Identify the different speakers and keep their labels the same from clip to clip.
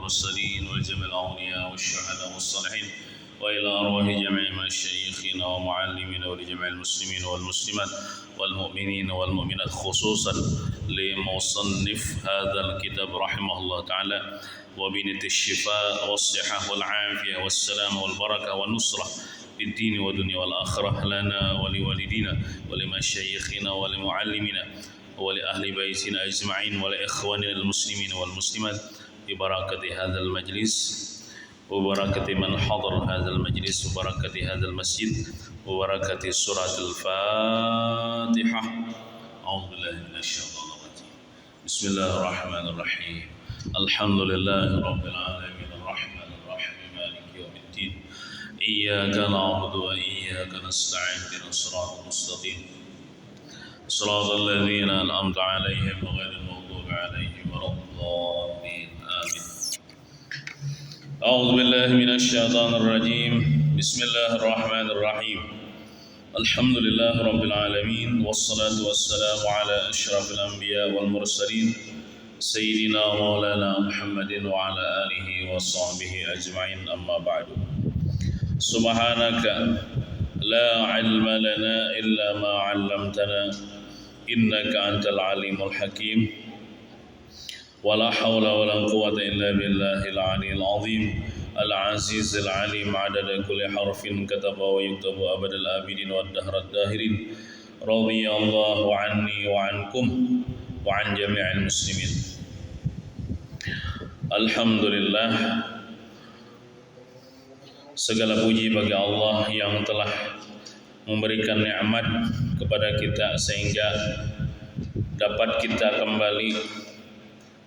Speaker 1: والمرسلين والجميع الأولياء والشهداء والصالحين وإلى أرواح جميع مشايخنا ومعلمينا ولجميع المسلمين والمسلمات والمؤمنين والمؤمنات خصوصا لمصنف هذا الكتاب رحمه الله تعالى وبنية الشفاء والصحة والعافية والسلام والبركة والنصرة في الدين والدنيا والآخرة لنا ولوالدينا ولمشايخنا ولمعلمينا ولأهل بيتنا أجمعين ولإخواننا المسلمين والمسلمات ببركة هذا المجلس وبركة من حضر هذا المجلس وبركة هذا المسجد وبركة سورة الفاتحة. أعوذ بالله من الشيطان الرجيم. بسم الله الرحمن الرحيم. الحمد لله رب العالمين الرحمن الرحيم مالك يوم الدين إياك نعبد وإياك نستعين اهدنا الصراط المستقيم صراط الذين أنعمت عليهم غير المغضوب عليهم ولا الضالين آمين. أعوذ بالله من الشيطان الرجيم. بسم الله الرحمن الرحيم. الحمد لله رب العالمين والصلاة والسلام على أشرف الأنبياء والمرسلين سيدنا مولانا محمد وعلى آله وصحبه أجمعين أما بعد. سبحانك لا علم لنا إلا ما علمتنا إنك أنت العليم الحكيم ولا حول ولا قوة إلا بالله العلي العظيم العزيز العليم عدد كل حرف كتب ويكتب أبد الآبدين والدهر الداهرين رضي الله عني وعنكم وعن جميع المسلمين. Alhamdulillah, segala puji bagi Allah yang telah memberikan nikmat kepada kita sehingga dapat kita kembali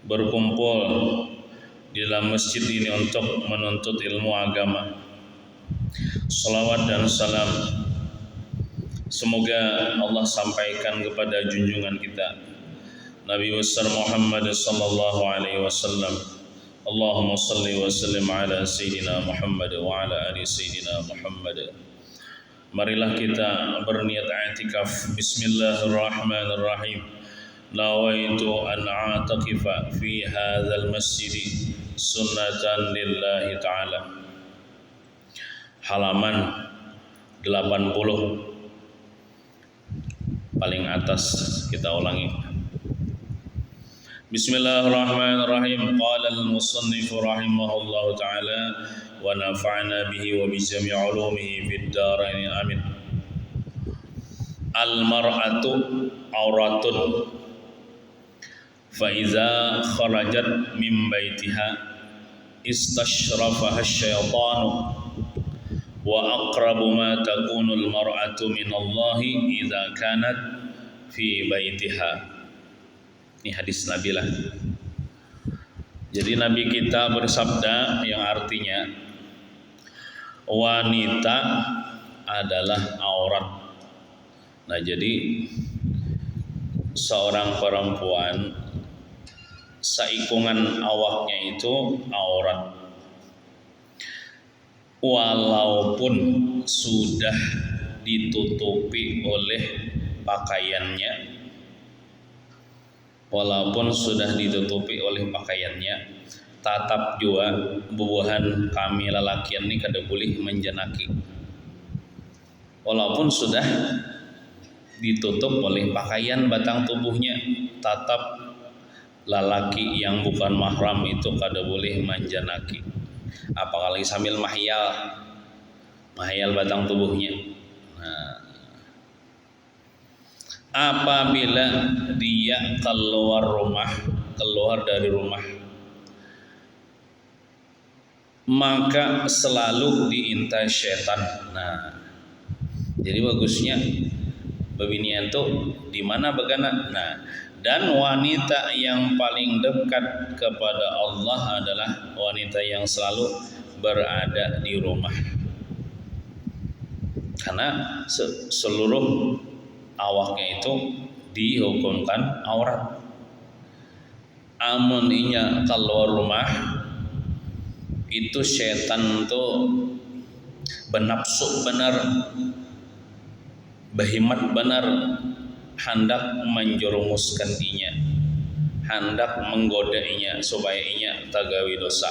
Speaker 1: berkumpul di dalam masjid ini untuk menuntut ilmu agama. Salawat dan salam semoga Allah sampaikan kepada junjungan kita Nabi besar Muhammad sallallahu alaihi wasallam. Allahumma salli wa sallim ala sayyidina Muhammad wa ala ali sayyidina Muhammad. Marilah kita berniat i'tikaf. Bismillahirrahmanirrahim. Nawaitu an a'takifa fi hadzal masjid sunnatan lillahi ta'ala. Halaman 80 paling atas kita ulangi. Bismillahirrahmanirrahim. Qala al-musannif rahimahullahu ta'ala wa nafa'na bihi wa bi jami' ulumihi fid dharain amin. Al-mar'atu auratun fa iza kharajat min baitiha istashrafaha asy-syaitanu wa aqrabu ma takunu al-mar'atu min Allah idza kanat fi baitiha. Ini hadis Nabi lah. Jadi Nabi kita bersabda yang artinya wanita adalah aurat. Nah, jadi seorang perempuan seikungan awaknya itu aurat. Walaupun sudah ditutupi oleh pakaiannya, tetap juga bubuhan kami lelakian ini kada boleh menjenaki. Walaupun sudah ditutup oleh pakaian batang tubuhnya, tetap lelaki yang bukan mahram itu kada boleh menjenaki. Apalagi sambil mahyal batang tubuhnya. Nah, apabila dia keluar dari rumah, maka selalu diintai setan. Nah, jadi bagusnya bebinian tuh di mana begana. Nah, dan wanita yang paling dekat kepada Allah adalah wanita yang selalu berada di rumah, karena seluruh awaknya itu dihukumkan aurat. Amun inya keluar rumah itu setan tuh benapsu benar, behimat benar, hendak menjerumuskan inya, hendak menggodainya supaya inya tagawi dosa.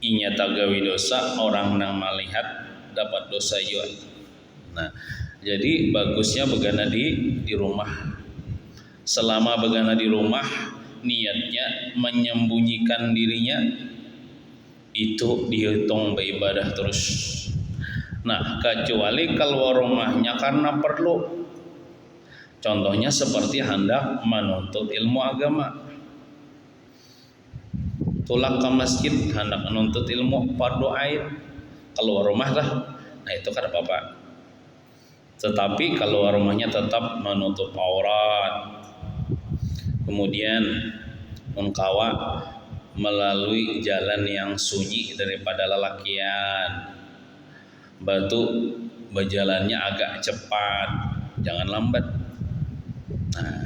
Speaker 1: Inya tagawi dosa, orang nang melihat dapat dosa juga. Nah, jadi bagusnya begana di rumah. Selama begana di rumah, niatnya menyembunyikan dirinya itu dihitung beribadah terus. Nah, kecuali keluar rumahnya karena perlu. Contohnya seperti hendak menuntut ilmu agama. Tulak ke masjid hendak menuntut ilmu fardu ain, keluar rumah lah. Nah, itu kan apa-apa. Tetapi keluar rumahnya tetap menutup aurat. Kemudian mengkawa melalui jalan yang sunyi daripada lelakian. Batu berjalannya agak cepat, jangan lambat. Nah,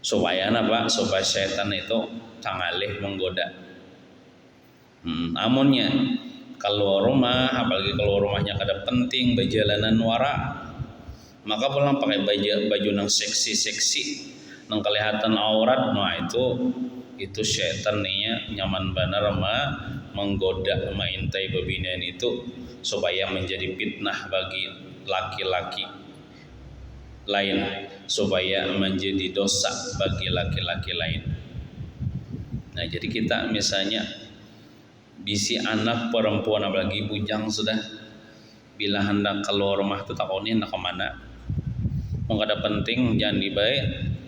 Speaker 1: supaya apa? Supaya setan itu tangalih menggoda. Amunnya keluar rumah, apalagi keluar rumahnya kada penting berjalanan wara, maka pulang pakai baju nang seksi, nang kelihatan aurat, nah itu setan nih nyaman benar menggoda maintai babinian itu supaya menjadi fitnah bagi laki-laki lain, supaya menjadi dosa bagi laki-laki lain. Nah, jadi kita misalnya bisi anak perempuan apalagi bujang sudah, bila hendak keluar rumah tetakonin hendak kemana, mau kada penting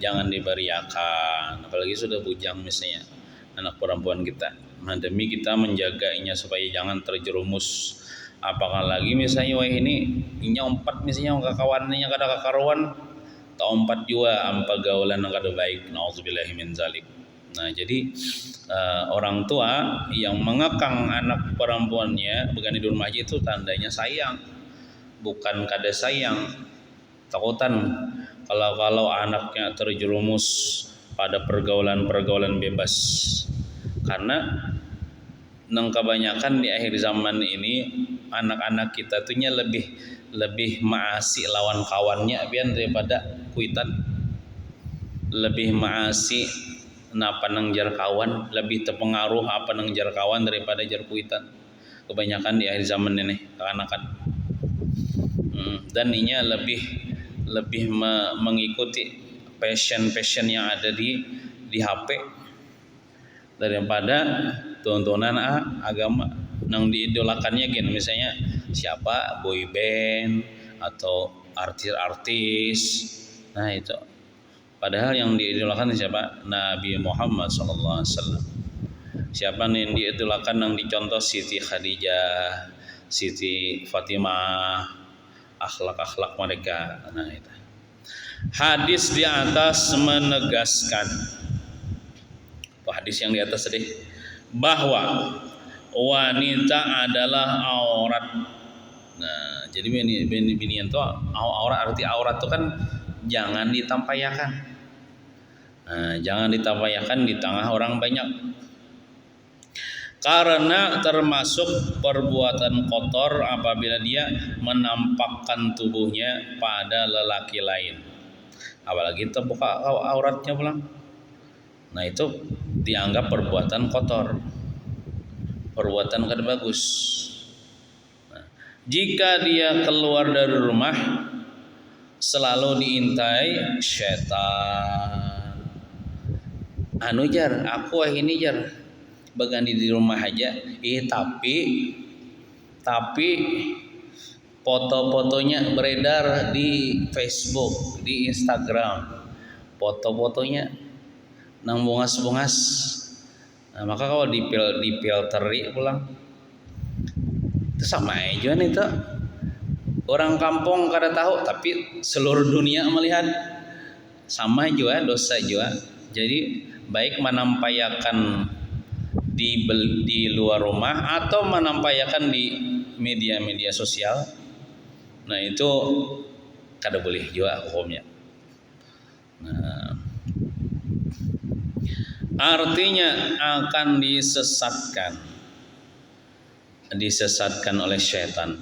Speaker 1: jangan diberiakan, apalagi sudah bujang misalnya anak perempuan kita. Nah, demi kita menjagainya supaya jangan terjerumus. Apakah lagi misalnya wah ini inya empat misalnya kawannya kada kakaruan, tak empat juga ampa gaulan yang kada baik, nauzubillahi min zalik. Nah, jadi orang tua yang mengekang anak perempuannya bukan di rumah aja itu tandanya sayang, bukan kada sayang. Takutan kalau anaknya terjerumus pada pergaulan bebas. Karena nang kebanyakan di akhir zaman ini anak-anak kita tuhnya lebih maasi lawan kawannya biar daripada kuitan, lebih maasi napa nang jar kawan, lebih terpengaruh apa nang jar kawan daripada jar kuitan. Kebanyakan di akhir zaman ini kekanakan. Dan inya lebih mengikuti passion yang ada di HP daripada tontonan agama nang diidolakannya gini, misalnya siapa boy band atau artis. Nah, itu padahal yang diidolakan siapa? Nabi Muhammad SAW. Siapa nih yang diidolakan, yang dicontoh Siti Khadijah, Siti Fatimah, akhlak mereka. Nah, itu hadis di atas menegaskan, hadis yang di atas tadi, bahwa wanita adalah aurat. Nah, jadi bini itu aurat, arti aurat itu kan jangan ditampayakan. Nah, jangan ditampayakan di tengah orang banyak. Karena termasuk perbuatan kotor apabila dia menampakkan tubuhnya pada lelaki lain. Apalagi terbuka auratnya pulang. Nah, itu dianggap perbuatan kotor, perbuatan kada bagus. Nah, jika dia keluar dari rumah selalu diintai setan. Anu jar, aku ini jar bagandi di rumah aja. Tapi foto-fotonya beredar di Facebook, di Instagram. Foto-fotonya nang bungas-bungas. Nah, maka kalau dipilteri pulang itu sama aja nih tuh. Orang kampung kada tahu tapi seluruh dunia melihat, sama juga dosa juga. Jadi baik menampayakan di luar rumah atau menampayakan di media sosial. Nah, itu kada boleh juga hukumnya. Nah, artinya akan disesatkan oleh syaitan,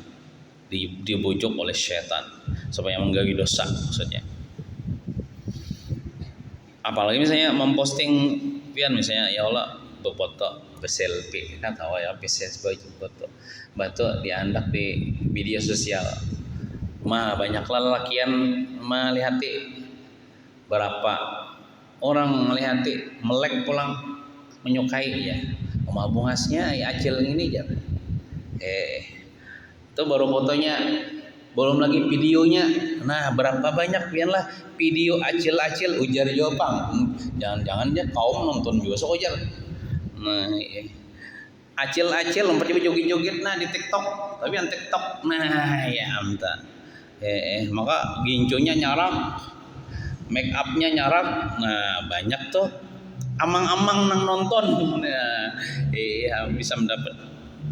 Speaker 1: dibujuk oleh syaitan supaya menggawi dosa maksudnya. Apalagi misalnya memposting pian misalnya ya Allah foto berselfie kan tahu ya sebagai foto batu diandak di media sosial mah banyaklah lelakian melihati berapa orang melihati melek pulang menyukai ya oma bungasnya ya acil ini aja itu baru fotonya belum lagi videonya nah berapa banyak pian lah video acil-acil ujar jawab jangan-jangan dia kaum nonton juga so ujar nah acil-acil lompat joget-joget nah di TikTok tapi yang TikTok nah ya amta maka ginconya nyarak make upnya nyarak nah banyak tuh amang-amang nang nonton nah bisa mendapat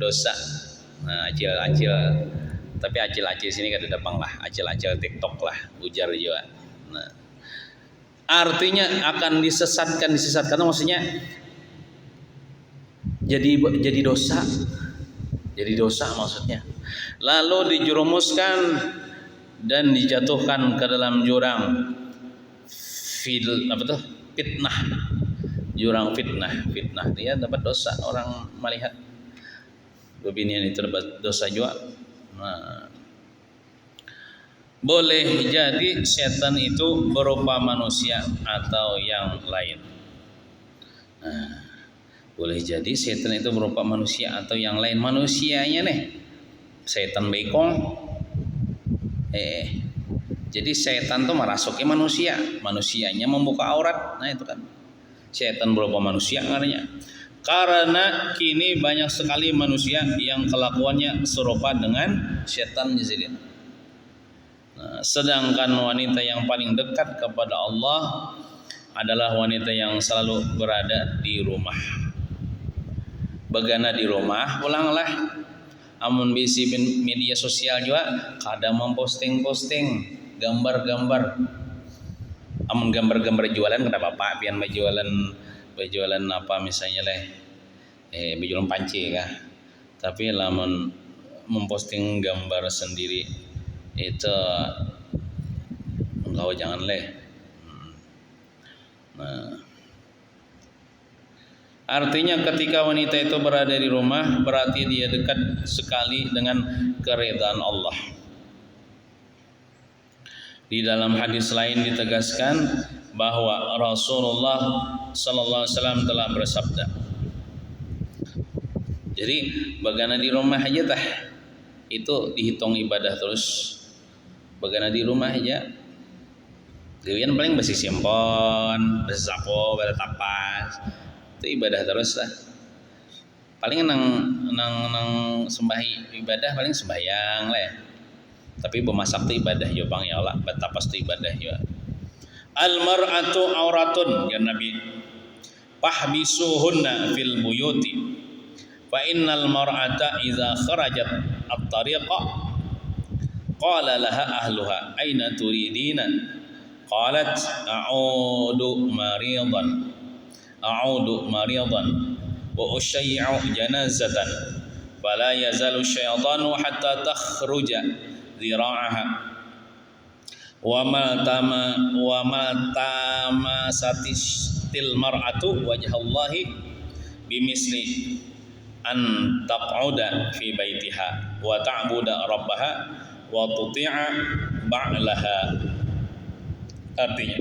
Speaker 1: dosa nah acil-acil tapi acil-acil sini kada dapang lah acil-acil TikTok lah ujar juga nah artinya akan disesatkan maksudnya jadi dosa maksudnya lalu dijerumuskan dan dijatuhkan ke dalam jurang fitnah jurang fitnah dia dapat dosa orang melihat beginian itu dapat dosa juga nah, boleh jadi setan itu berupa manusia atau yang lain nah, boleh jadi setan itu berupa manusia atau yang lain manusianya nih setan bekong jadi setan tuh merasuki manusianya membuka aurat nah itu kan setan berupa manusia karena kini banyak sekali manusia yang kelakuannya serupa dengan setan jadi nah, sedangkan wanita yang paling dekat kepada Allah adalah wanita yang selalu berada di rumah begana di rumah pulanglah amun bisi media sosial juga kadang memposting gambar-gambar amun gambar-gambar jualan kenapa Pak pian berjualan apa misalnya berjualan panci kah tapi lamun memposting gambar sendiri itu engkau jangan nah artinya ketika wanita itu berada di rumah berarti dia dekat sekali dengan keridhaan Allah. Di dalam hadis lain ditegaskan bahwa Rasulullah sallallahu alaihi wasallam telah bersabda. Jadi bagana di rumah aja itu dihitung ibadah terus. Bagana di rumah aja. Dewian paling besi simpon, besi sapo, beda tapas. Itu ibadah terus lah. Paling nang sembahi ibadah paling sembayang lah. Tapi bemasak tu ibadah yo bang ya Allah, betapas tu ibadah yo. Al mar'atu auratun ya Nabi. Fahbisuhunna fil buyuti. Fa innal mar'ata idza kharajat at-tariqa qala laha ahluha aina turidina qalat a'udu maridan wa ushay'u janazatan fala yazalu syaitanu hatta takhruja dhira'aha wa ma tamasatil mar'atu wajhallahi bimisli an taq'uda fi baitiha wa ta'buda rabbaha wa tuti'a ba'laha. Artinya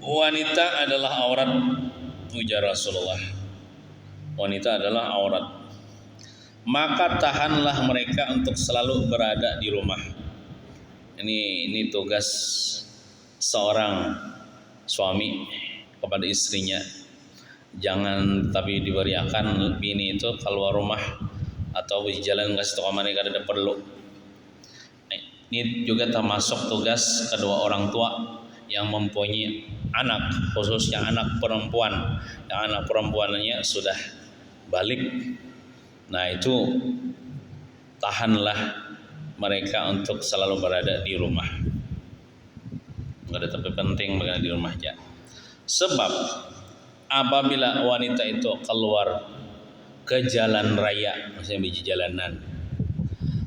Speaker 1: wanita adalah aurat ujar Rasulullah. Wanita adalah aurat. Maka tahanlah mereka untuk selalu berada di rumah. Ini tugas seorang suami kepada istrinya. Jangan tapi diberiakan bini itu keluar rumah atau jalan kasih tahu mereka ada perlu. Ini juga termasuk tugas kedua orang tua yang mempunyai anak, khususnya anak perempuan. Yang anak perempuannya sudah balik. Nah itu tahanlah mereka untuk selalu berada di rumah. Enggak ada tapi penting berada di rumah aja. Sebab apabila wanita itu keluar ke jalan raya, misalnya di jalanan,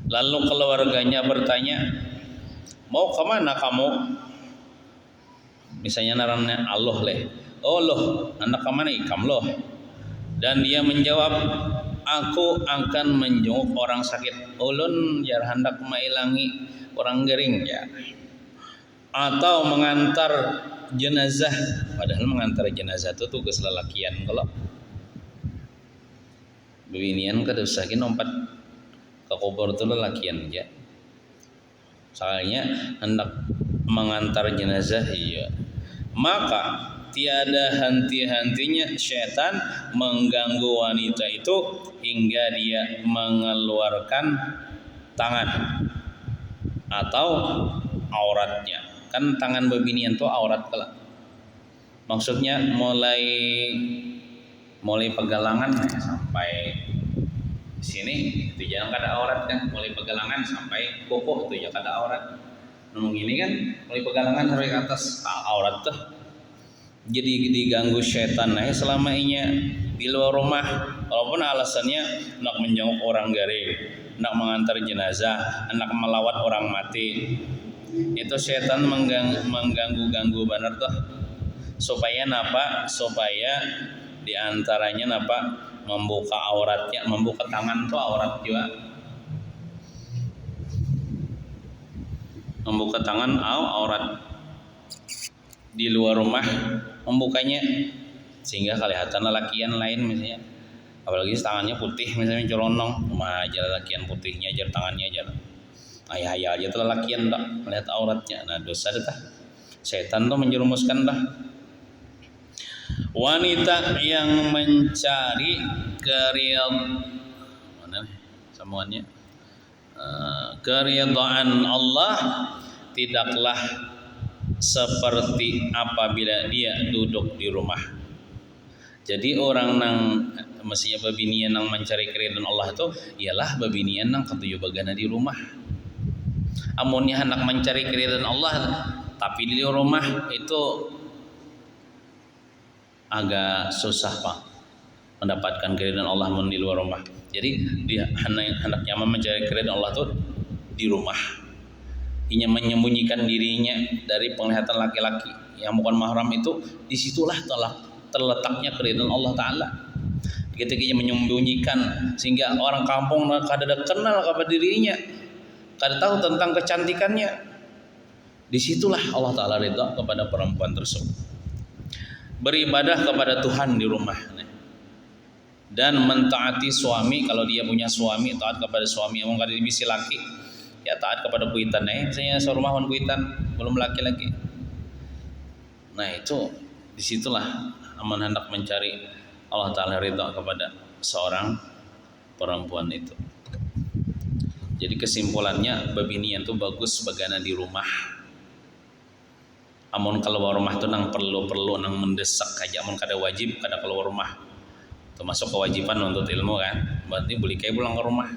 Speaker 1: lalu keluarganya bertanya, mau kemana kamu? Misalnya narannya Allah leh. Oh loh, hendak ke mana ikam loh? Dan dia menjawab, aku akan menjenguk orang sakit. Ulun jar hendak mailangi orang gering ya. Atau mengantar jenazah. Padahal mengantar jenazah itu tugas lelakian kalau bebinian kada usah nompat ke kubur itu lelakian aja. Soalnya hendak mengantar jenazah iya. Maka tiada henti-hentinya syaitan mengganggu wanita itu hingga dia mengeluarkan tangan atau auratnya. Kan tangan bebinian itu aurat kelak. Maksudnya mulai pegalangan sampai sini itu jangan kada aurat kan, mulai pegalangan sampai kuku itu jangan kada aurat. Ngomong ini kan mulai pegalangan sampai ke atas aurat tuh. Jadi diganggu syaitan selama ini di luar rumah, walaupun alasannya nak menjenguk orang garing, nak mengantar jenazah, nak melawat orang mati, itu syaitan mengganggu benar tuh. Supaya napa? Supaya diantaranya napa? Membuka auratnya, membuka tangan tuh aurat juga. Membuka tangan aurat di luar rumah, membukanya sehingga kelihatan lelakian lain misalnya, apalagi tangannya putih misalnya colonong, aja lelakian putihnya aja tangannya aja, ayah aja tuh lelakian tak melihat auratnya, nah dosa dah, setan tuh menjerumuskan dah. Wanita yang mencari keridhaan Allah tidaklah seperti apabila dia duduk di rumah. Jadi orang nang mestinya babinian nang mencari keridhaan Allah itu ialah babinian nang ketujuh bagana di rumah. Amunnya hendak mencari keridhaan Allah tapi di rumah itu agak susah Pak mendapatkan keridhaan Allah mun di luar rumah. Jadi dia hendaknya mencari keridhaan Allah tuh di rumah. Ia menyembunyikan dirinya dari penglihatan laki-laki yang bukan mahram itu, disitulah terletaknya keridhaan Allah Ta'ala. Ketika ia menyembunyikan sehingga orang kampung kada kenal kepada dirinya, kada tahu tentang kecantikannya, disitulah Allah Ta'ala ridha kepada perempuan tersebut. Beribadah kepada Tuhan di rumah dan mentaati suami. Kalau dia punya suami, taat kepada suami. Yang kada dibisi laki, ya taat kepada kuitan misalnya serumah kuitan belum laki-laki. Nah itu disitulah aman hendak mencari Allah Ta'ala ridha kepada seorang perempuan itu. Jadi kesimpulannya babinian itu bagus bagana di rumah. Amun keluar rumah tuh nang perlu nang mendesak aja, amun kada wajib kada keluar rumah. Termasuk kewajiban untuk ilmu kan, berarti boleh kayak pulang ke rumah.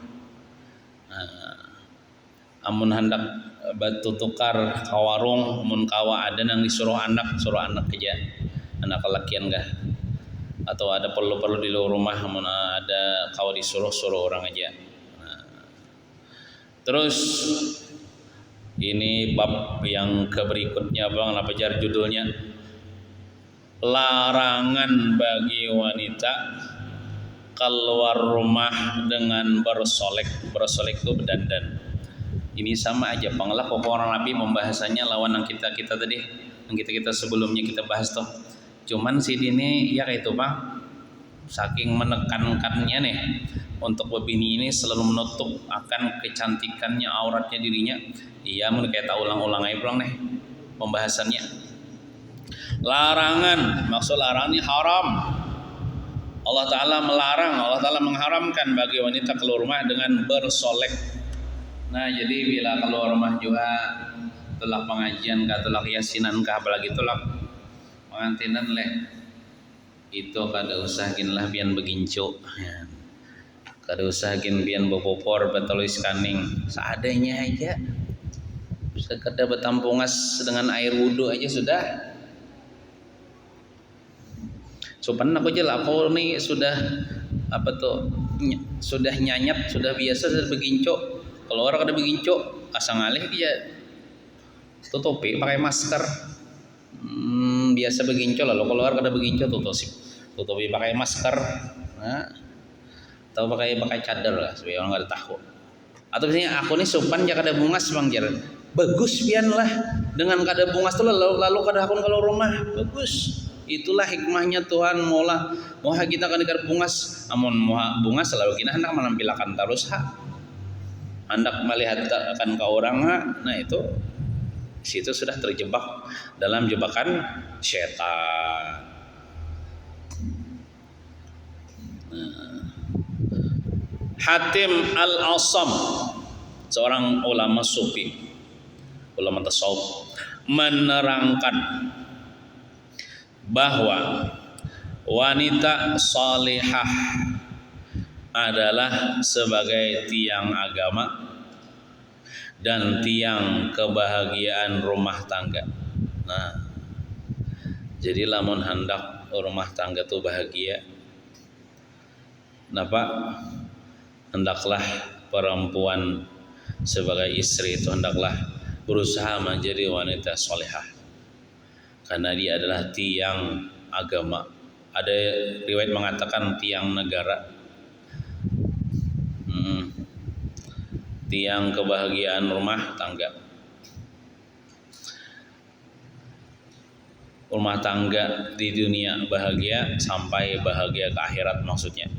Speaker 1: Amun hendak batu tukar ke warung, mun kawa ada nang disuruh anak aja, anak kelakian gak, atau ada perlu di luar rumah, amun ada kawa disuruh orang aja. Terus ini bab yang berikutnya bang, apa jar judulnya? Larangan bagi wanita keluar rumah dengan bersolek itu berdandan. Ini sama aja pengelak orang Nabi membahasanya lawan yang kita tadi, yang kita sebelumnya kita bahas toh. Cuman si ini ya kayak itu bang, saking menekankannya nih untuk babini ini selalu menutup akan kecantikannya, auratnya dirinya. Iya mun kayak ulang-ulang aja pulang nih pembahasannya. Larangan, maksud larangannya haram. Allah Ta'ala melarang, Allah Ta'ala mengharamkan bagi wanita keluar rumah dengan bersolek. Nah jadi bila keluar rumah juga tulak pengajian kah, tulak yasinan kah, apalagi tulak pengantinan leh, itu kada usahakin lah bian beginco, kada usahakin bian bopopor betulis kaning, seadanya aja, sekedar betampungas dengan air wudhu aja sudah. Sopan aku aja lah, aku nih sudah sudah nyanyat, sudah biasa, sudah beginco. Kalau orang kada beginco asang alih aja tutupi pakai masker.
Speaker 2: Biasa beginco lalu keluar kada beginco tutupi pakai masker, nah, atau pakai cadar lah supaya orang kada tahu. Atau misalnya aku nih sopan ya kada bungas bang jaran, bagus pian lah dengan kada bungas tuh lalu kada hakun kalau rumah bagus. Itulah hikmahnya Tuhan maulah moha kita kan kada bungas, amun moha bungas selalu kita hendak menampilkan terus hendak melihat akan ke orang nah itu situ sudah terjebak dalam jebakan setan. Hatim Al-Asam, seorang ulama sufi, ulama tasawuf, menerangkan bahwa wanita salihah adalah sebagai tiang agama dan tiang kebahagiaan rumah tangga. Nah, jadi lamun hendak rumah tangga itu bahagia, kenapa? Hendaklah perempuan sebagai istri itu hendaklah berusaha menjadi wanita solehah, karena dia adalah tiang agama. Ada riwayat mengatakan tiang negara, tiang kebahagiaan rumah tangga. Rumah tangga di dunia bahagia sampai bahagia ke akhirat maksudnya,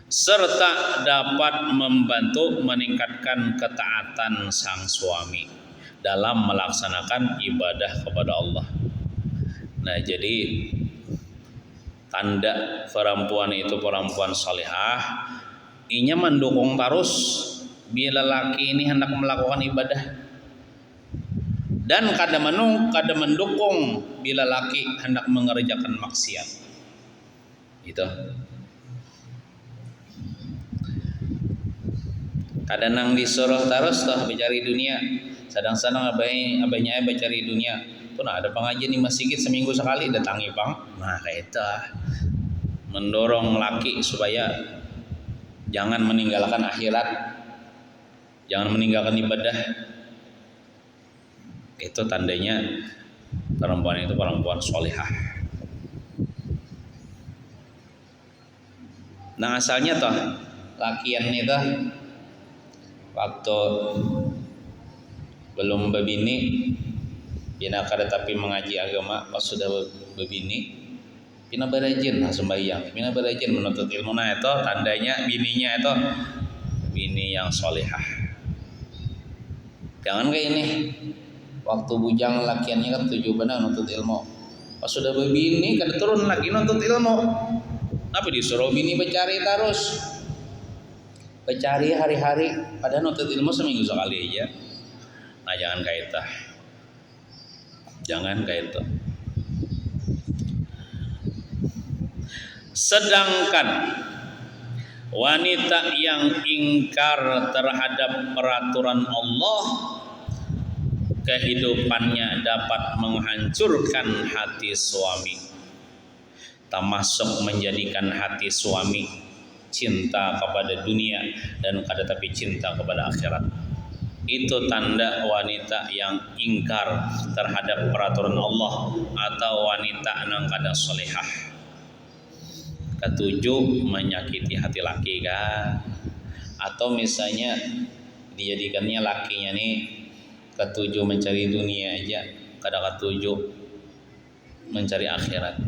Speaker 2: serta dapat membantu meningkatkan ketaatan sang suami dalam melaksanakan ibadah kepada Allah. Nah, jadi tanda perempuan itu perempuan salihah, inya mendukung terus bila laki ini hendak melakukan ibadah, dan kada mendukung bila laki hendak mengerjakan maksiat. Itu kadang disuruh terus toh mencari dunia, sedang-sedang abahnya mencari dunia. Pun ada pengajian di masjid seminggu sekali datangi bang. Nah kayak itu mendorong laki supaya jangan meninggalkan akhirat, jangan meninggalkan ibadah. Itu tandanya perempuan itu perempuan solihah. Nah asalnya toh lakian itu waktu belum berbini, pina kada tapi mengaji agama. Pas sudah berbini, pina berajin sembahyang, pina berajin menuntut ilmu. Nah itu tandanya bininya itu bini yang solehah. Jangan kayak ini, waktu bujang lakiannya kan tujuh benar nuntut ilmu. Pas sudah berbini kada turun lagi nuntut ilmu. Apa disuruh bini bercari terus? Bercari hari-hari, padahal nuntut ilmu seminggu sekali aja. Nah jangan kayak itu, jangan kayak itu. Sedangkan wanita yang ingkar terhadap peraturan Allah, kehidupannya dapat menghancurkan hati suami, termasuk menjadikan hati suami cinta kepada dunia dan kada tapi cinta kepada akhirat. Itu tanda wanita yang ingkar terhadap peraturan Allah atau wanita nang kada solehah. Ketujuh, menyakiti hati laki kan, atau misalnya dijadikannya lakinya nih ketujuh mencari dunia aja, kada ketujuh mencari akhirat.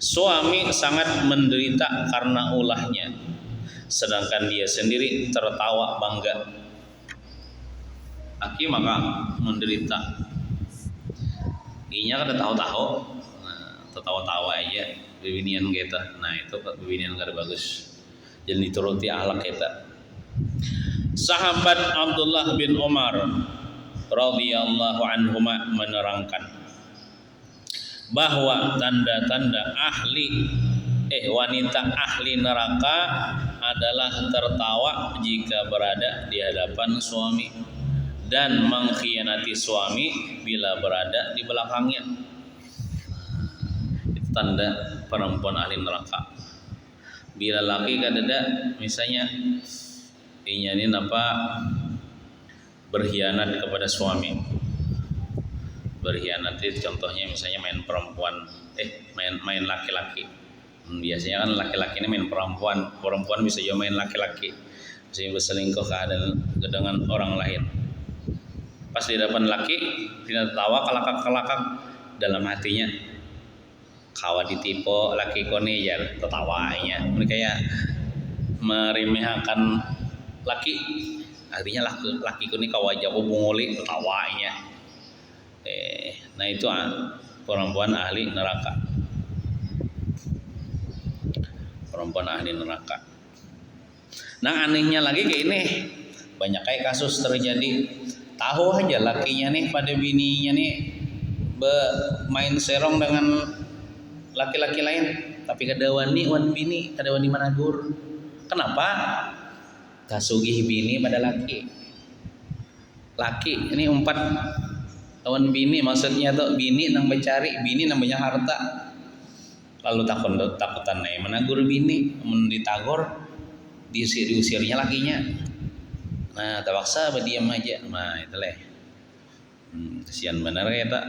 Speaker 2: Suami sangat menderita karena ulahnya, sedangkan dia sendiri tertawa bangga. Laki maka menderita, inya kada tahu-tahu, tertawa-tawa aja bebinian kita. Nah itu bebinian kada bagus, jadi dituruti akhlak kita. Sahabat Abdullah bin Umar radhiyallahu anhuma menerangkan bahwa tanda-tanda wanita ahli neraka adalah tertawa jika berada di hadapan suami dan mengkhianati suami bila berada di belakangnya. Itu tanda perempuan ahli neraka. Bila laki kadada misalnya berkhianat kepada suami, berkhianat itu contohnya misalnya main perempuan, main laki-laki. Biasanya kan laki-laki ini main perempuan, perempuan bisa juga main laki-laki, bisa berselingkuh dengan orang lain. Pas di depan laki, dia tawa kelakak dalam hatinya, kawa ditipu laki kone ya tertawanya, mereka kayak meremehkan laki, artinya laki kone kawa jago bunguli tertawanya. Nah itu perempuan ahli neraka. Perempuan ahli neraka. Nah anehnya lagi kayak ini, banyak kayak kasus terjadi. Tahu aja lakinya nih pada bininya nih main serong dengan laki-laki lain, tapi kada wani bini, kada wani managur. Kenapa? Kasugih bini pada laki. Laki ini umpat lawan bini, maksudnya tuh bini nang mencari, bini nang banyak harta. Lalu takutan nih menagur bini, ditagor diusirnya lakinya. Nah terpaksa berdiam aja. Nah itu leh, kasihan benar ya tak.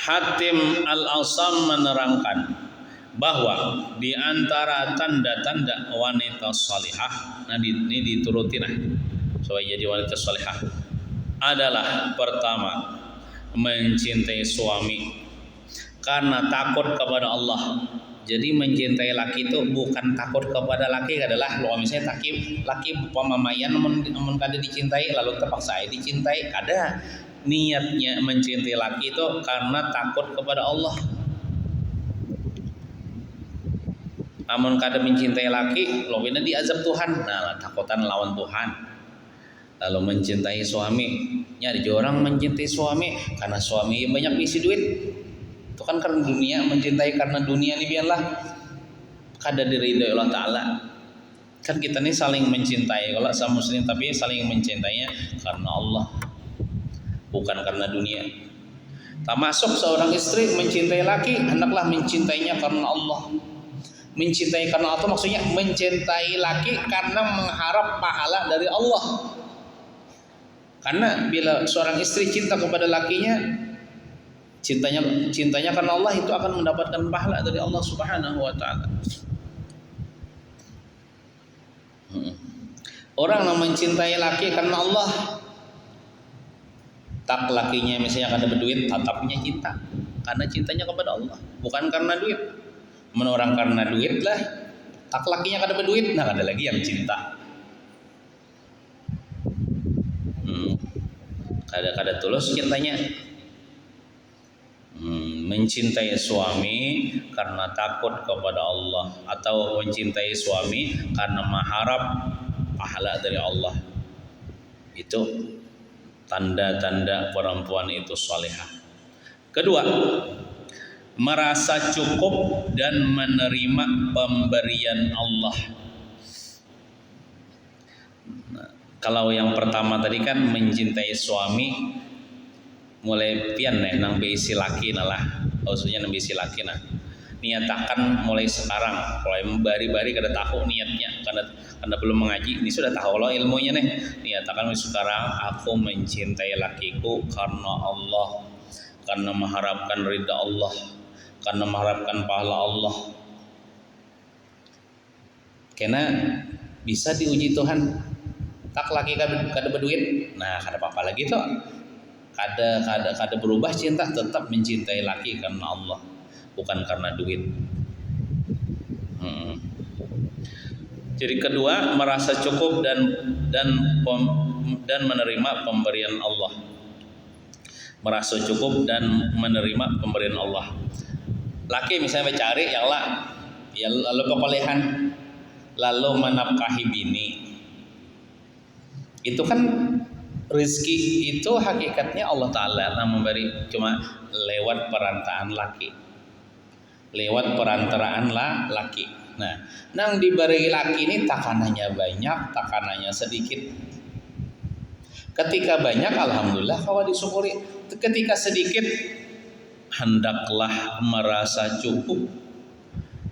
Speaker 2: Hatim Al-Asam menerangkan bahwa di antara tanda-tanda wanita salihah, nah ini dituruti nah supaya jadi wanita salihah, adalah pertama mencintai suami karena takut kepada Allah. Jadi mencintai laki itu bukan takut kepada laki, adalah kalau misalnya laki pemamayan namun kada dicintai lalu terpaksa dicintai, kada. Niatnya mencintai laki itu karena takut kepada Allah. Namun kada mencintai laki, lo bina diazab Tuhan. Nah, takutan lawan Tuhan. Lalu mencintai suami, nyari orang mencintai suami karena suami banyak isi duit. Itu kan karena dunia, mencintai karena dunia ini biarlah kada diridhoi Allah Ta'ala. Kan kita nih saling mencintai, kalau sama muslim tapi saling mencintainya karena Allah, bukan karena dunia. Termasuk seorang istri mencintai laki, hendaklah mencintainya karena Allah. Mencintai karena Allah maksudnya mencintai laki karena mengharap pahala dari Allah. Karena bila seorang istri cinta kepada lakinya, cintanya karena Allah, itu akan mendapatkan pahala dari Allah Subhanahu wa taala. Orang yang mencintai laki karena Allah, tak lakinya misalnya kada berduit, tetapnya cinta karena cintanya kepada Allah, bukan karena duit. Orang karena duit lah, tak lakinya kada berduit, nah kada lagi yang cinta. Kada tulus cintanya. Mencintai suami karena takut kepada Allah, atau mencintai suami karena mengharap pahala dari Allah. Itu tanda-tanda perempuan itu salihah. Kedua, merasa cukup dan menerima pemberian Allah. Nah, kalau yang pertama tadi kan mencintai suami, mulai pian nang beisi laki nalah, maksudnya nang beisi laki nah. Niatakan mulai sekarang, mulai bari-bari kada tahu niatnya, karena belum mengaji, ini sudah tahu lo ilmunya nih. Niatakan mulai sekarang, aku mencintai lakiku karena Allah, karena mengharapkan ridha Allah, karena mengharapkan pahala Allah. Karena bisa diuji Tuhan. Tak laki kada berduit, nah kada apa-apa lagi tuh. Kada berubah cinta, tetap mencintai laki karena Allah, bukan karena duit. Jadi kedua, merasa cukup dan menerima pemberian Allah. Merasa cukup dan menerima pemberian Allah. Laki misalnya mencari ya Allah, ya lalu pekolehan, lalu menafkahi bini. Itu kan rezeki itu hakikatnya Allah Ta'ala yang memberi, cuma lewat perantaraan laki. Lewat perantaraan laki. Nah, nang diberi laki ini takanannya banyak, takanannya sedikit. Ketika banyak, alhamdulillah kawa disyukuri. Ketika sedikit, hendaklah merasa cukup.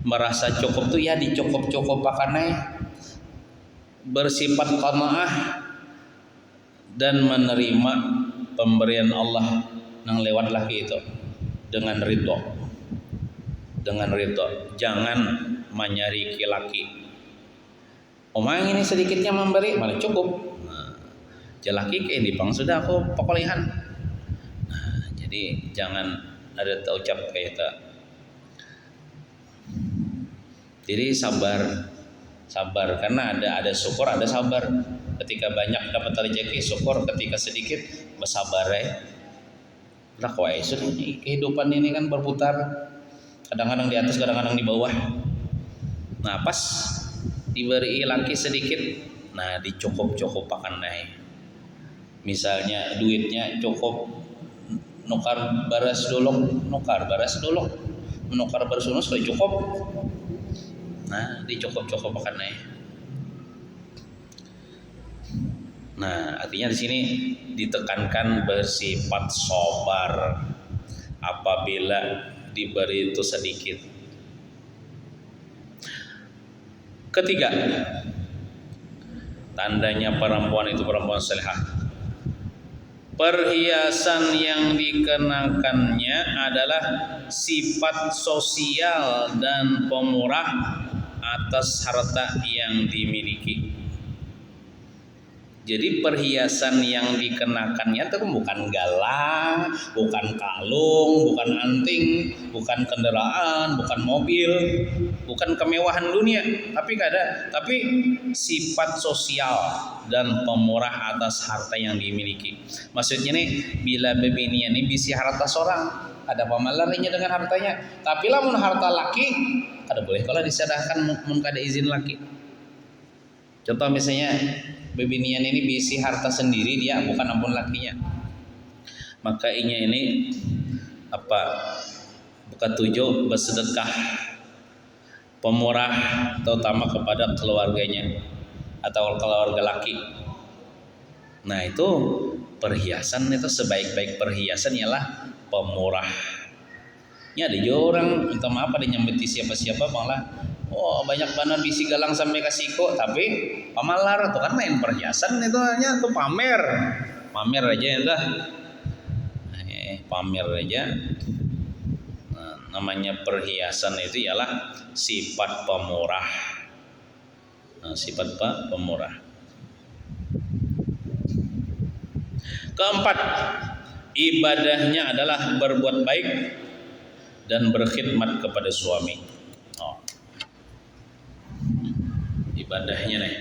Speaker 2: Merasa cukup tuh ya dicukup-cukup pakannya. bersifat qanaah dan menerima pemberian Allah nang lewat laki itu dengan ridho. Dengan ridho, jangan menyariki laki. Omang ini sedikitnya memberi, malah cukup. Nah, jalaki ke dipang sudah aku pokolihan. Nah, jadi jangan ada ucap kayak itu. Jadi sabar karena ada syukur, ada sabar. Ketika banyak dapat rezeki syukur, ketika sedikit bersabar ya. Lah kok sudah kehidupan ini kan berputar. Kadang-kadang di atas, kadang-kadang di bawah. Nah pas diberi laki sedikit, nah dicukup-cukupakan naik. Misalnya duitnya cukup nukar baras dulu, menukar bersunus kalau cukup. Nah dicukup-cukupakan naik. Nah artinya di sini ditekankan bersifat sabar apabila diberi itu sedikit. Ketiga, tandanya perempuan itu perempuan salihah. Perhiasan yang dikenakannya adalah sifat sosial dan pemurah atas harta yang dimiliki. Jadi perhiasan yang dikenakannya itu bukan galang, bukan kalung, bukan anting, bukan kendaraan, bukan mobil, bukan kemewahan dunia, tapi sifat sosial dan pemurah atas harta yang dimiliki. Maksudnya nih, bila bebinian ini bisi harta seorang, ada pamalarnya dengan hartanya. Tapi lamun harta laki, kada boleh kalau disedahkan mun kada izin laki. Contoh misalnya bebinian ini bisi harta sendiri dia bukan ampun lakinya, maka ini buka tujuh bersedekah pemurah terutama kepada keluarganya atau keluarga laki. Nah itu perhiasan itu sebaik-baik perhiasan ialah pemurah. Ya ada juga orang minta maaf ada nyambeti siapa-siapa malah banyak banget bisi galang sampai ke siko, tapi pamalar tuh kan main perhiasan itu hanya tuh pamer aja ya dah. Pamer aja. Nah, namanya perhiasan itu ialah sifat pemurah. Sifat pemurah. Keempat, ibadahnya adalah berbuat baik dan berkhidmat kepada suami. Ibadahnya nih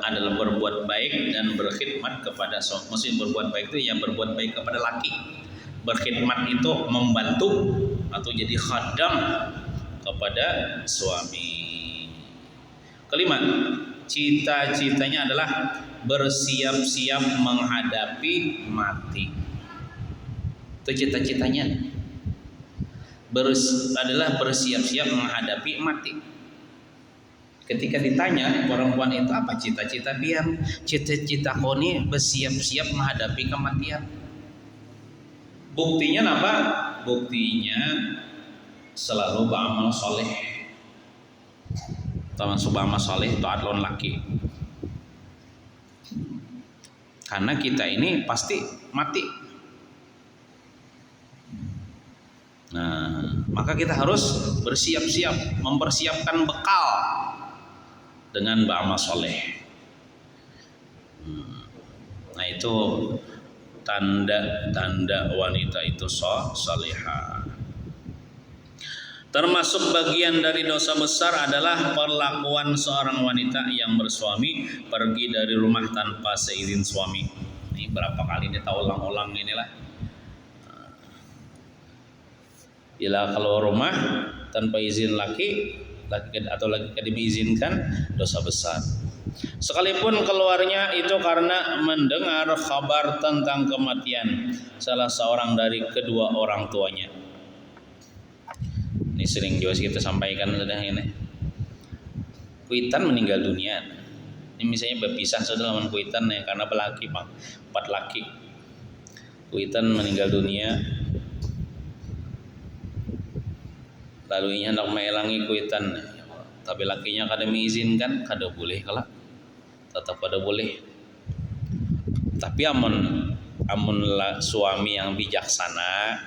Speaker 2: adalah berbuat baik dan berkhidmat kepada suami. Maksudnya berbuat baik itu yang berbuat baik kepada laki. Berkhidmat itu membantu atau jadi khadam kepada suami. Kelima, cita-citanya adalah bersiap-siap menghadapi mati. Itu cita-citanya adalah bersiap-siap menghadapi mati. Ketika ditanya perempuan itu apa cita-cita dia, cita-cita koni bersiap-siap menghadapi kematian. Buktinya apa? Buktinya selalu beramal soleh. Termasuk beramal soleh taat lawan laki. Karena kita ini pasti mati. Nah, maka kita harus bersiap-siap, mempersiapkan bekal dengan beramal soleh. Nah itu tanda wanita itu salihah. Termasuk bagian dari dosa besar adalah perlakuan seorang wanita yang bersuami pergi dari rumah tanpa seizin suami. Ini berapa kali kita ulang-ulang inilah. Bila keluar rumah tanpa izin laki atau laki diizinkan, dosa besar. Sekalipun keluarnya itu karena mendengar kabar tentang kematian salah seorang dari kedua orang tuanya. Ini sering juga kita sampaikan sudah ini. Kuitan meninggal dunia. Ini misalnya berpisah sudah lawan kuitan ya karena pelaki bang, 4 laki. Kuitan meninggal dunia. Lalu ini hendak melangi kuitan. tapi lakinya kada mengizinkan, kada boleh kala, tetap kada boleh. Tapi amun suami yang bijaksana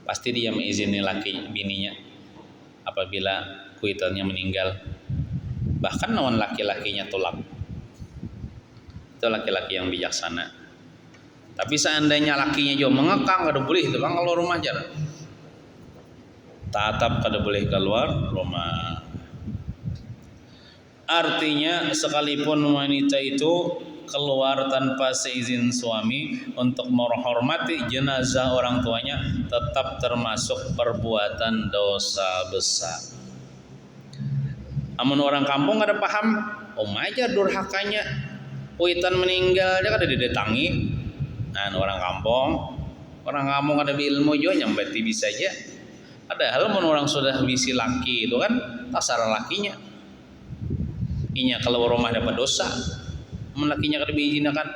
Speaker 2: pasti dia mengizini bininya apabila kuitannya meninggal, bahkan lawan laki-lakinya tolak. Itu laki-laki yang bijaksana. Tapi seandainya lakinya juga mengekang, kada boleh itu bang kalau rumah jar. Tetap kada boleh keluar rumah. Artinya sekalipun wanita itu keluar tanpa seizin suami untuk menghormati jenazah orang tuanya, tetap termasuk perbuatan dosa besar. Amun orang kampung kada paham, aja durhakanya, kuitan meninggal dia kada didatangi. Nah, orang kampung kada berilmu juga nyambati bisa aja. Padahal mun orang sudah bisi laki itu kan tasara lakinya. Inya kalau rumah dapat dosa, mun lakinya kada diizinkan.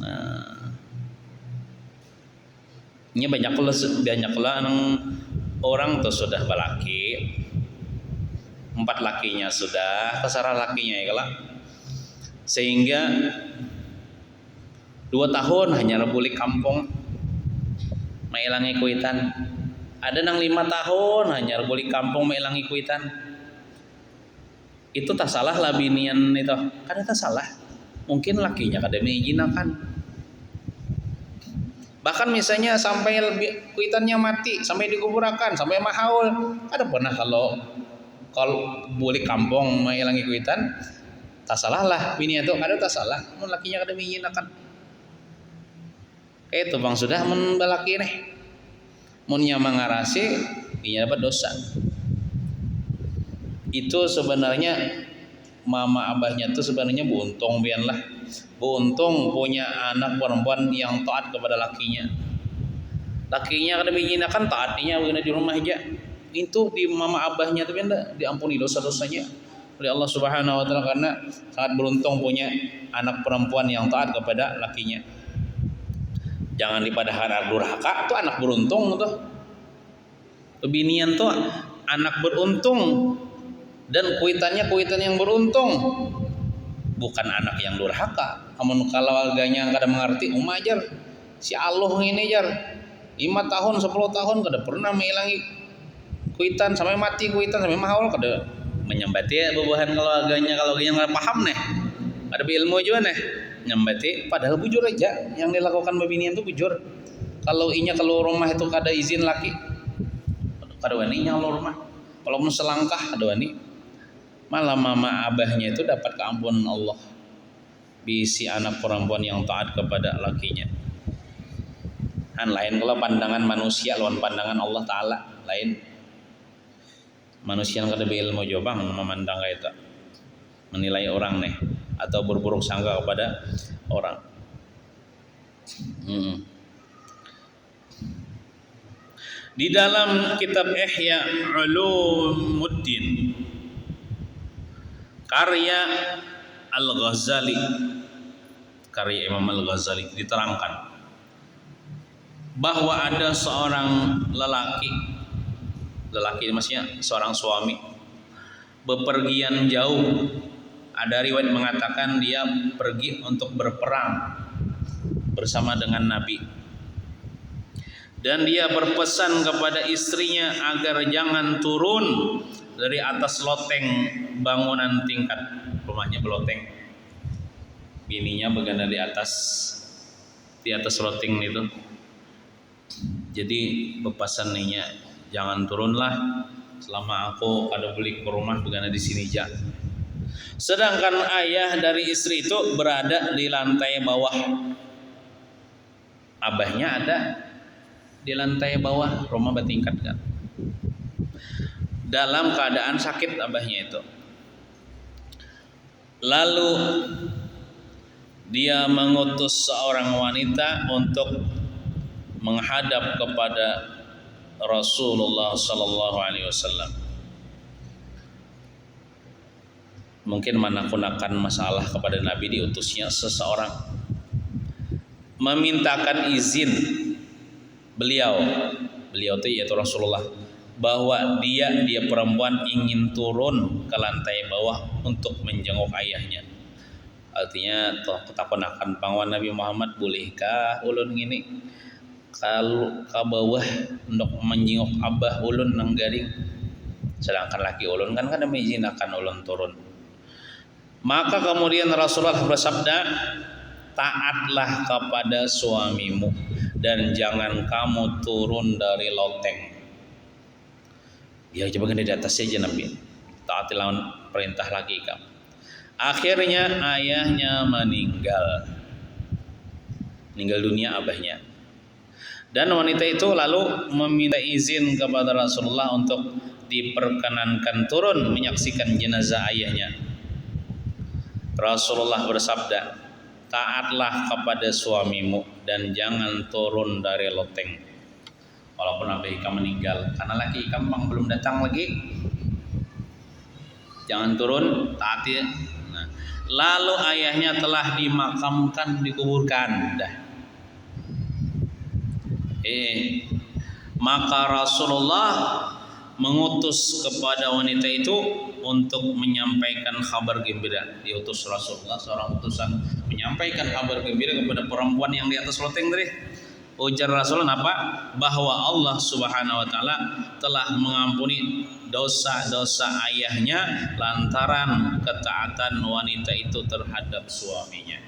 Speaker 2: Nah, ini banyak lah orang tuh sudah balaki, 4 lakinya sudah, tasara lakinya ya kalau, sehingga 2 tahun hanya rebulik kampung mailangi kuitan. Ada nang 5 tahun hanya rebulik kampung mailangi kuitan. Itu tak salah lah binian itu, kada tak salah. Mungkin lakinya kada mengizinkan. Bahkan misalnya sampai kuitannya mati, sampai dikuburakan, sampai mahaul, ada pernah kalau bulik kampung mailangi kuitan, tak salah lah bini itu, ada tak salah. Mun lakinya kada mengizinkan. Itu bang sudah mun balaki nih, munnya mengarasi, dia dapat dosa. Itu sebenarnya mama abahnya itu sebenarnya beruntung biarlah, beruntung punya anak perempuan yang taat kepada lakinya. Lakinya kada mengizinkan, taatnya begini di rumah aja. Itu di mama abahnya itu biar diampuni dosa-dosanya oleh Allah Subhanahu Wa Taala, karena sangat beruntung punya anak perempuan yang taat kepada lakinya. Jangan dipadakan anak durhaka, tuh anak beruntung tuh. Binian tuh anak beruntung dan kuitan yang beruntung, bukan anak yang durhaka. Amun kalau agaknya kada mengerti, ajar si Allah ini jar 5 tahun 10 tahun kada pernah menghilangi kuitan sampai mati, kuitan sampai mahal kada menyambati ya bebahan kalau agaknya kada paham nih, ada ilmu juga nih nyambati, padahal bujur aja yang dilakukan babinian itu bujur. Kalau inya kalau rumah itu kada izin laki, kada wani nya kalau rumah, kalau mau selangkah kada wani. Malah mama abahnya itu dapat keampunan Allah, bisi anak perempuan yang taat kepada lakinya. Kan lain kalau pandangan manusia lawan pandangan Allah Taala lain. Manusia yang kada berilmu jobang memandang itu, menilai orang nih atau berburuk sangka kepada orang. Di dalam kitab Ihya Ulumuddin karya Al-Ghazali, karya Imam Al-Ghazali, diterangkan bahwa ada seorang lelaki maksudnya seorang suami bepergian jauh. Ada riwayat mengatakan dia pergi untuk berperang bersama dengan Nabi. Dan dia berpesan kepada istrinya agar jangan turun dari atas loteng bangunan tingkat. Rumahnya berloteng. Bininya berada di atas loteng itu. Jadi pesannya jangan turunlah selama aku kada balik ke rumah berada di sini aja. Sedangkan ayah dari istri itu berada di lantai bawah. Abahnya ada di lantai bawah, rumah bertingkat kan. Dalam keadaan sakit abahnya itu. Lalu dia mengutus seorang wanita untuk menghadap kepada Rasulullah sallallahu alaihi wasallam. Mungkin menakunakan masalah kepada Nabi, diutusnya seseorang memintakan izin beliau itu yaitu Rasulullah bahwa dia perempuan ingin turun ke lantai bawah untuk menjenguk ayahnya. Artinya takon akan pangwan Nabi Muhammad, bolehkah ulun gini kalau ke bawah untuk menjenguk abah ulun nang garing, sedangkan laki ulun kan kada mengizinkan ulun turun. Maka kemudian Rasulullah bersabda, taatlah kepada suamimu dan jangan kamu turun dari loteng. Ya coba kan di atas saja Nabi, taati lawan perintah laki kamu. Akhirnya ayahnya meninggal dunia abahnya. Dan wanita itu lalu meminta izin kepada Rasulullah untuk diperkenankan turun menyaksikan jenazah ayahnya. Rasulullah bersabda, taatlah kepada suamimu dan jangan turun dari loteng. Walaupun abah ikam meninggal, karena laki ikam belum datang lagi, jangan turun, taati. Nah, lalu ayahnya telah dimakamkan, dikuburkan. Maka Rasulullah mengutus kepada wanita itu untuk menyampaikan kabar gembira. Diutus Rasulullah, seorang utusan, menyampaikan kabar gembira kepada perempuan yang di atas loteng tadi. Ujar Rasulullah apa? Bahwa Allah Subhanahu wa taala telah mengampuni dosa-dosa ayahnya lantaran ketaatan wanita itu terhadap suaminya.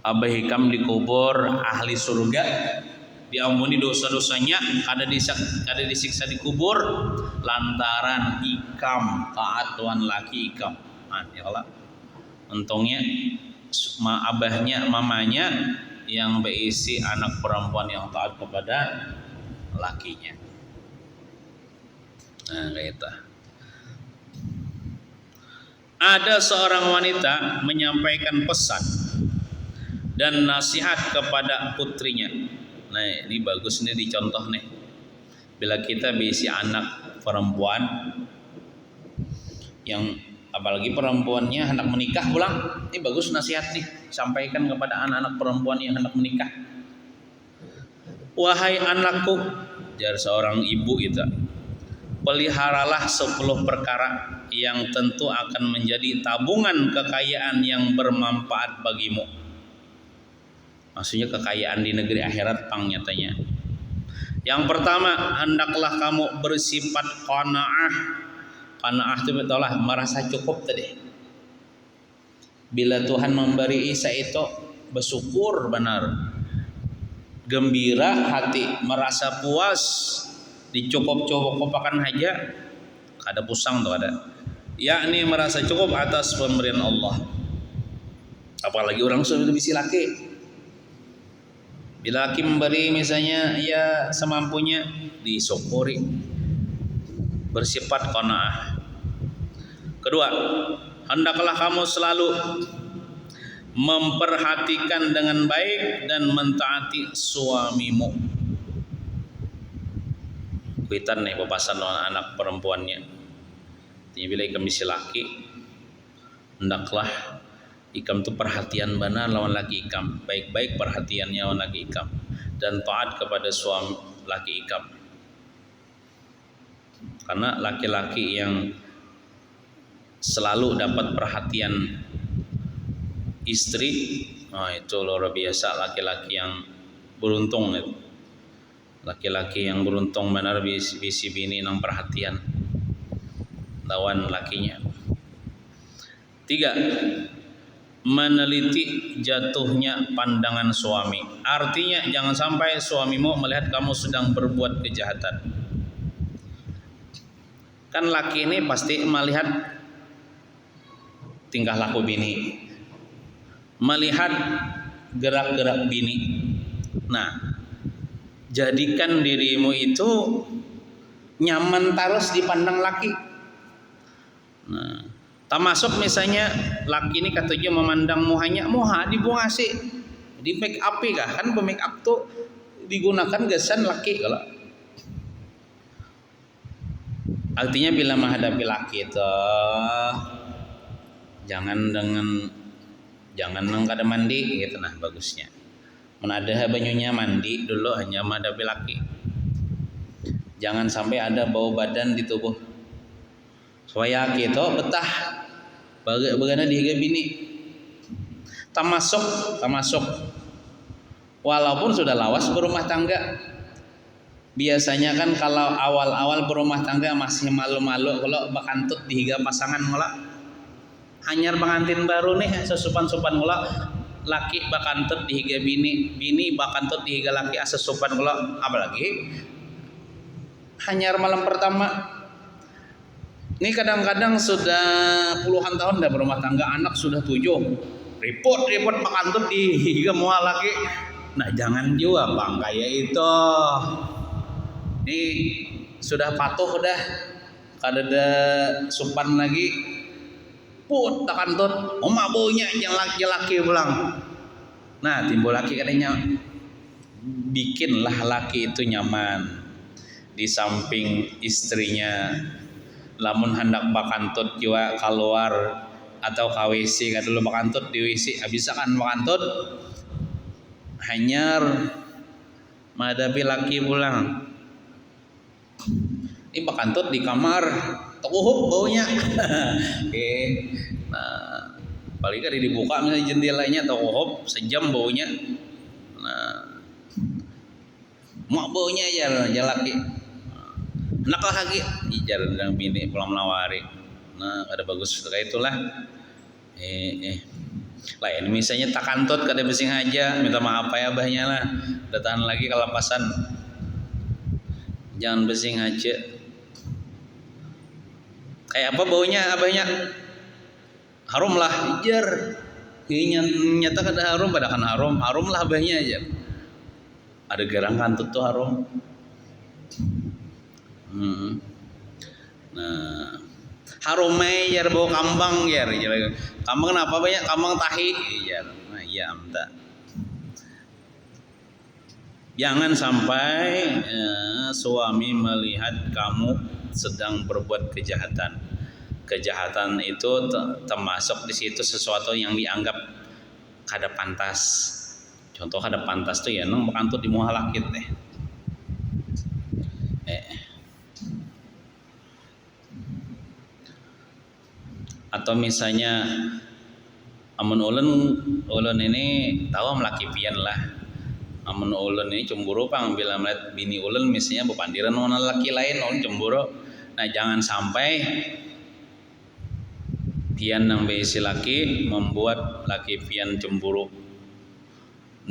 Speaker 2: Abah Hikam dikubur ahli surga, diampuni dosa-dosanya, kada disiksa dikubur lantaran ikam taat tuan laki ikam. Ya Allah. Untungnya abahnya, mamanya yang berisi anak perempuan yang taat kepada lakinya. Nah, kayak itu. Ada seorang wanita menyampaikan pesan dan nasihat kepada putrinya. Nah, ini bagus nih dicontoh nih. Bila kita berisi anak perempuan yang apalagi perempuannya hendak menikah pulang, ini bagus nasihat nih, sampaikan kepada anak-anak perempuan yang hendak menikah. Wahai anakku, jar seorang ibu itu, peliharalah 10 perkara yang tentu akan menjadi tabungan kekayaan yang bermanfaat bagimu. Maksudnya kekayaan di negeri akhirat pang nyatanya. Yang pertama, hendaklah kamu bersifat qanaah. Qanaah itu betullah merasa cukup tadi. Bila Tuhan memberi Isa itu bersyukur benar, gembira hati, merasa puas, dicukup-cukupakan aja, kada pusang tuh ada. Yakni merasa cukup atas pemberian Allah. Apalagi orang sudah bisi laki. Bila laki memberi misalnya ya semampunya, disyukuri. Bersifat qanaah. Kedua, hendaklah kamu selalu memperhatikan dengan baik dan mentaati suamimu. Kuitan nih papasan anak perempuannya. Bila ikam bisi laki, hendaklah ikam tu perhatian benar lawan laki ikam, baik-baik perhatiannya lawan laki ikam, dan taat kepada suami laki ikam. Karena laki-laki yang selalu dapat perhatian istri, itu luar biasa, laki-laki yang beruntung itu. Laki-laki yang beruntung benar bisi bini nang perhatian lawan lakinya. 3, meneliti jatuhnya pandangan suami. Artinya jangan sampai suamimu melihat kamu sedang berbuat kejahatan. Kan laki ini pasti melihat tingkah laku bini, melihat gerak-gerak bini. Nah, jadikan dirimu itu nyaman terus dipandang laki. Nah, termasuk misalnya laki ini katuju memandang muhanya, muha dibuang asik, di make up kah? Kan make up tuh digunakan gasan laki kalau. Artinya bila menghadapi laki itu jangan kada mandi gitu, nah bagusnya. Menadah banyunya mandi dulu hanya menghadapi laki. Jangan sampai ada bau badan di tubuh. Supaya kita betah bagaimana dihiga bini. Termasuk walaupun sudah lawas berumah tangga. Biasanya kan kalau awal-awal berumah tangga masih malu-malu kalau bakantut dihiga pasangan ngolah. Hanyar pengantin baru nih sesupan-supan ngolah. Laki bakantut dihiga bini, bini bakantut dihiga laki sesupan ngolah. Apalagi hanyar malam pertama. Ini kadang-kadang sudah puluhan tahun dah berumah tangga, anak sudah 7. Report bakantut dihiga mua laki. Nah jangan juga bang kayak itu. Ini sudah patuh dah, kada supan lagi. Put takantut, oma baunya yang laki pulang. Nah timbul laki katanya, bikinlah laki itu nyaman di samping istrinya. Lamun hendak bakantut juga keluar atau ke WC, kada dulu bakantut di WC, bisa kan bakantut hanyar menghadapi laki pulang. Ini bakantut di kamar tuhup baunya. Nah paling kan dibuka misalnya jendelanya tuhup sejam baunya. Nah mak baunya aja laki. Nak lagi ijar dengan bini pulang melawari. Nah ada bagus kayak itulah. Lain misalnya tak kantut kada bising aja minta maaf ya abahnya lah. Datang lagi kelapasan. Jangan bising aja. Kayak apa baunya abahnya? Harum lah ijar. Nyata kada harum padahal harum lah abahnya aja. Ada gerang kantut tuh harum. Nah harumai jar bau kambang jar. Kambang kenapa banyak kambang tahi jar. Nah iya amta. Jangan sampai suami melihat kamu sedang berbuat kejahatan. Kejahatan itu termasuk di situ sesuatu yang dianggap kada pantas. Contoh kada pantas tuh ya nang bakantut di muha lakit teh. Atau misalnya amun ulun ini tahu melaki pian lah. Amun ulun ini cemburu pang bila melihat bini ulun misalnya bepandiran sama laki lain, ulun cemburu. Nah jangan sampai pian nang beisi laki membuat laki pian cemburu.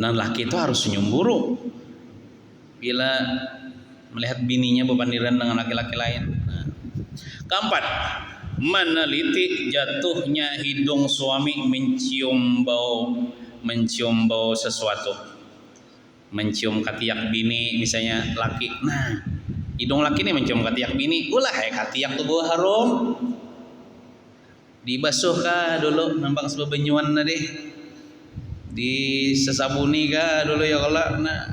Speaker 2: Nah laki itu harus nyemburu bila melihat bininya bepandiran dengan laki-laki lain. Nah. Keempat, meneliti jatuhnya hidung suami mencium bau sesuatu, mencium katiak bini misalnya laki. Nah hidung laki nih mencium katiak bini, ulah katiak tuh bau harum, dibasuh kah dulu nampak sebebenyuan deh, disesabuni kah dulu ya kalau nah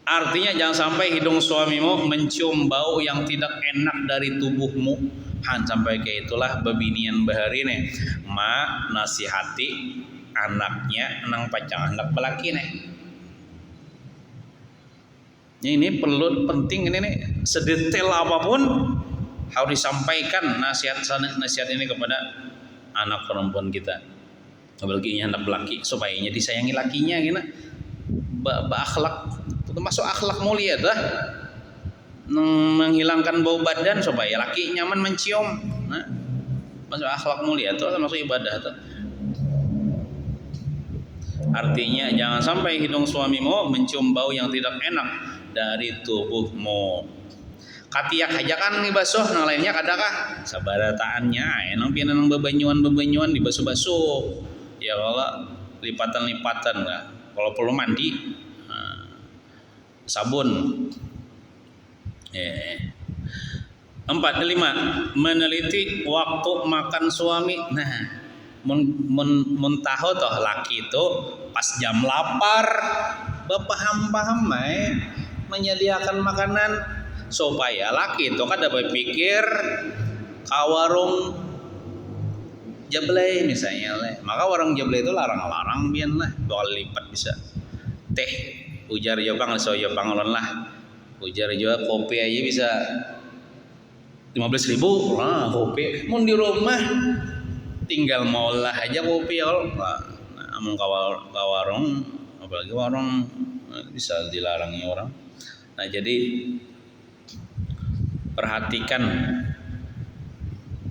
Speaker 2: artinya jangan sampai hidung suamimu mencium bau yang tidak enak dari tubuhmu. Sampai kayak itulah bebinian bahari nih. Ma nasihati anaknya nang pacang anak pelaki nih. Ini perlu penting ini nih. Sedetail apapun harus disampaikan nasihat ini kepada anak perempuan kita. Apalagi anak pelaki supaya disayangi lakinya gitu. Akhlak termasuk akhlak mulia dah menghilangkan bau badan supaya laki nyaman mencium. Nah, masuk akhlak mulia itu termasuk ibadah tuh. Artinya jangan sampai hidung suamimu mencium bau yang tidak enak dari tubuhmu. Katiak aja kan nih basuh, nang lainnya kadakah sabarataannya enang pian nang bebenyuan dibasuh-basuh. Ya kalau lipatan-lipatan lah. Kalau perlu mandi sabun. 4, 5 meneliti waktu makan suami. Nah, mun tahu toh laki itu pas jam lapar berpaham-paham menyediakan makanan supaya laki itu kada berpikir ka warung jablay misalnya. Maka warung jablay itu larang-larang bian lah 2 kali lipat bisa. Teh ujar Jepang so Jepang lah. Ujar juga kopi aja bisa 15.000. Nah, kopi mun di rumah tinggal maulah aja kopi ya. Nah, mun ka warung apalagi warung bisa dilarangi orang. Nah, jadi perhatikan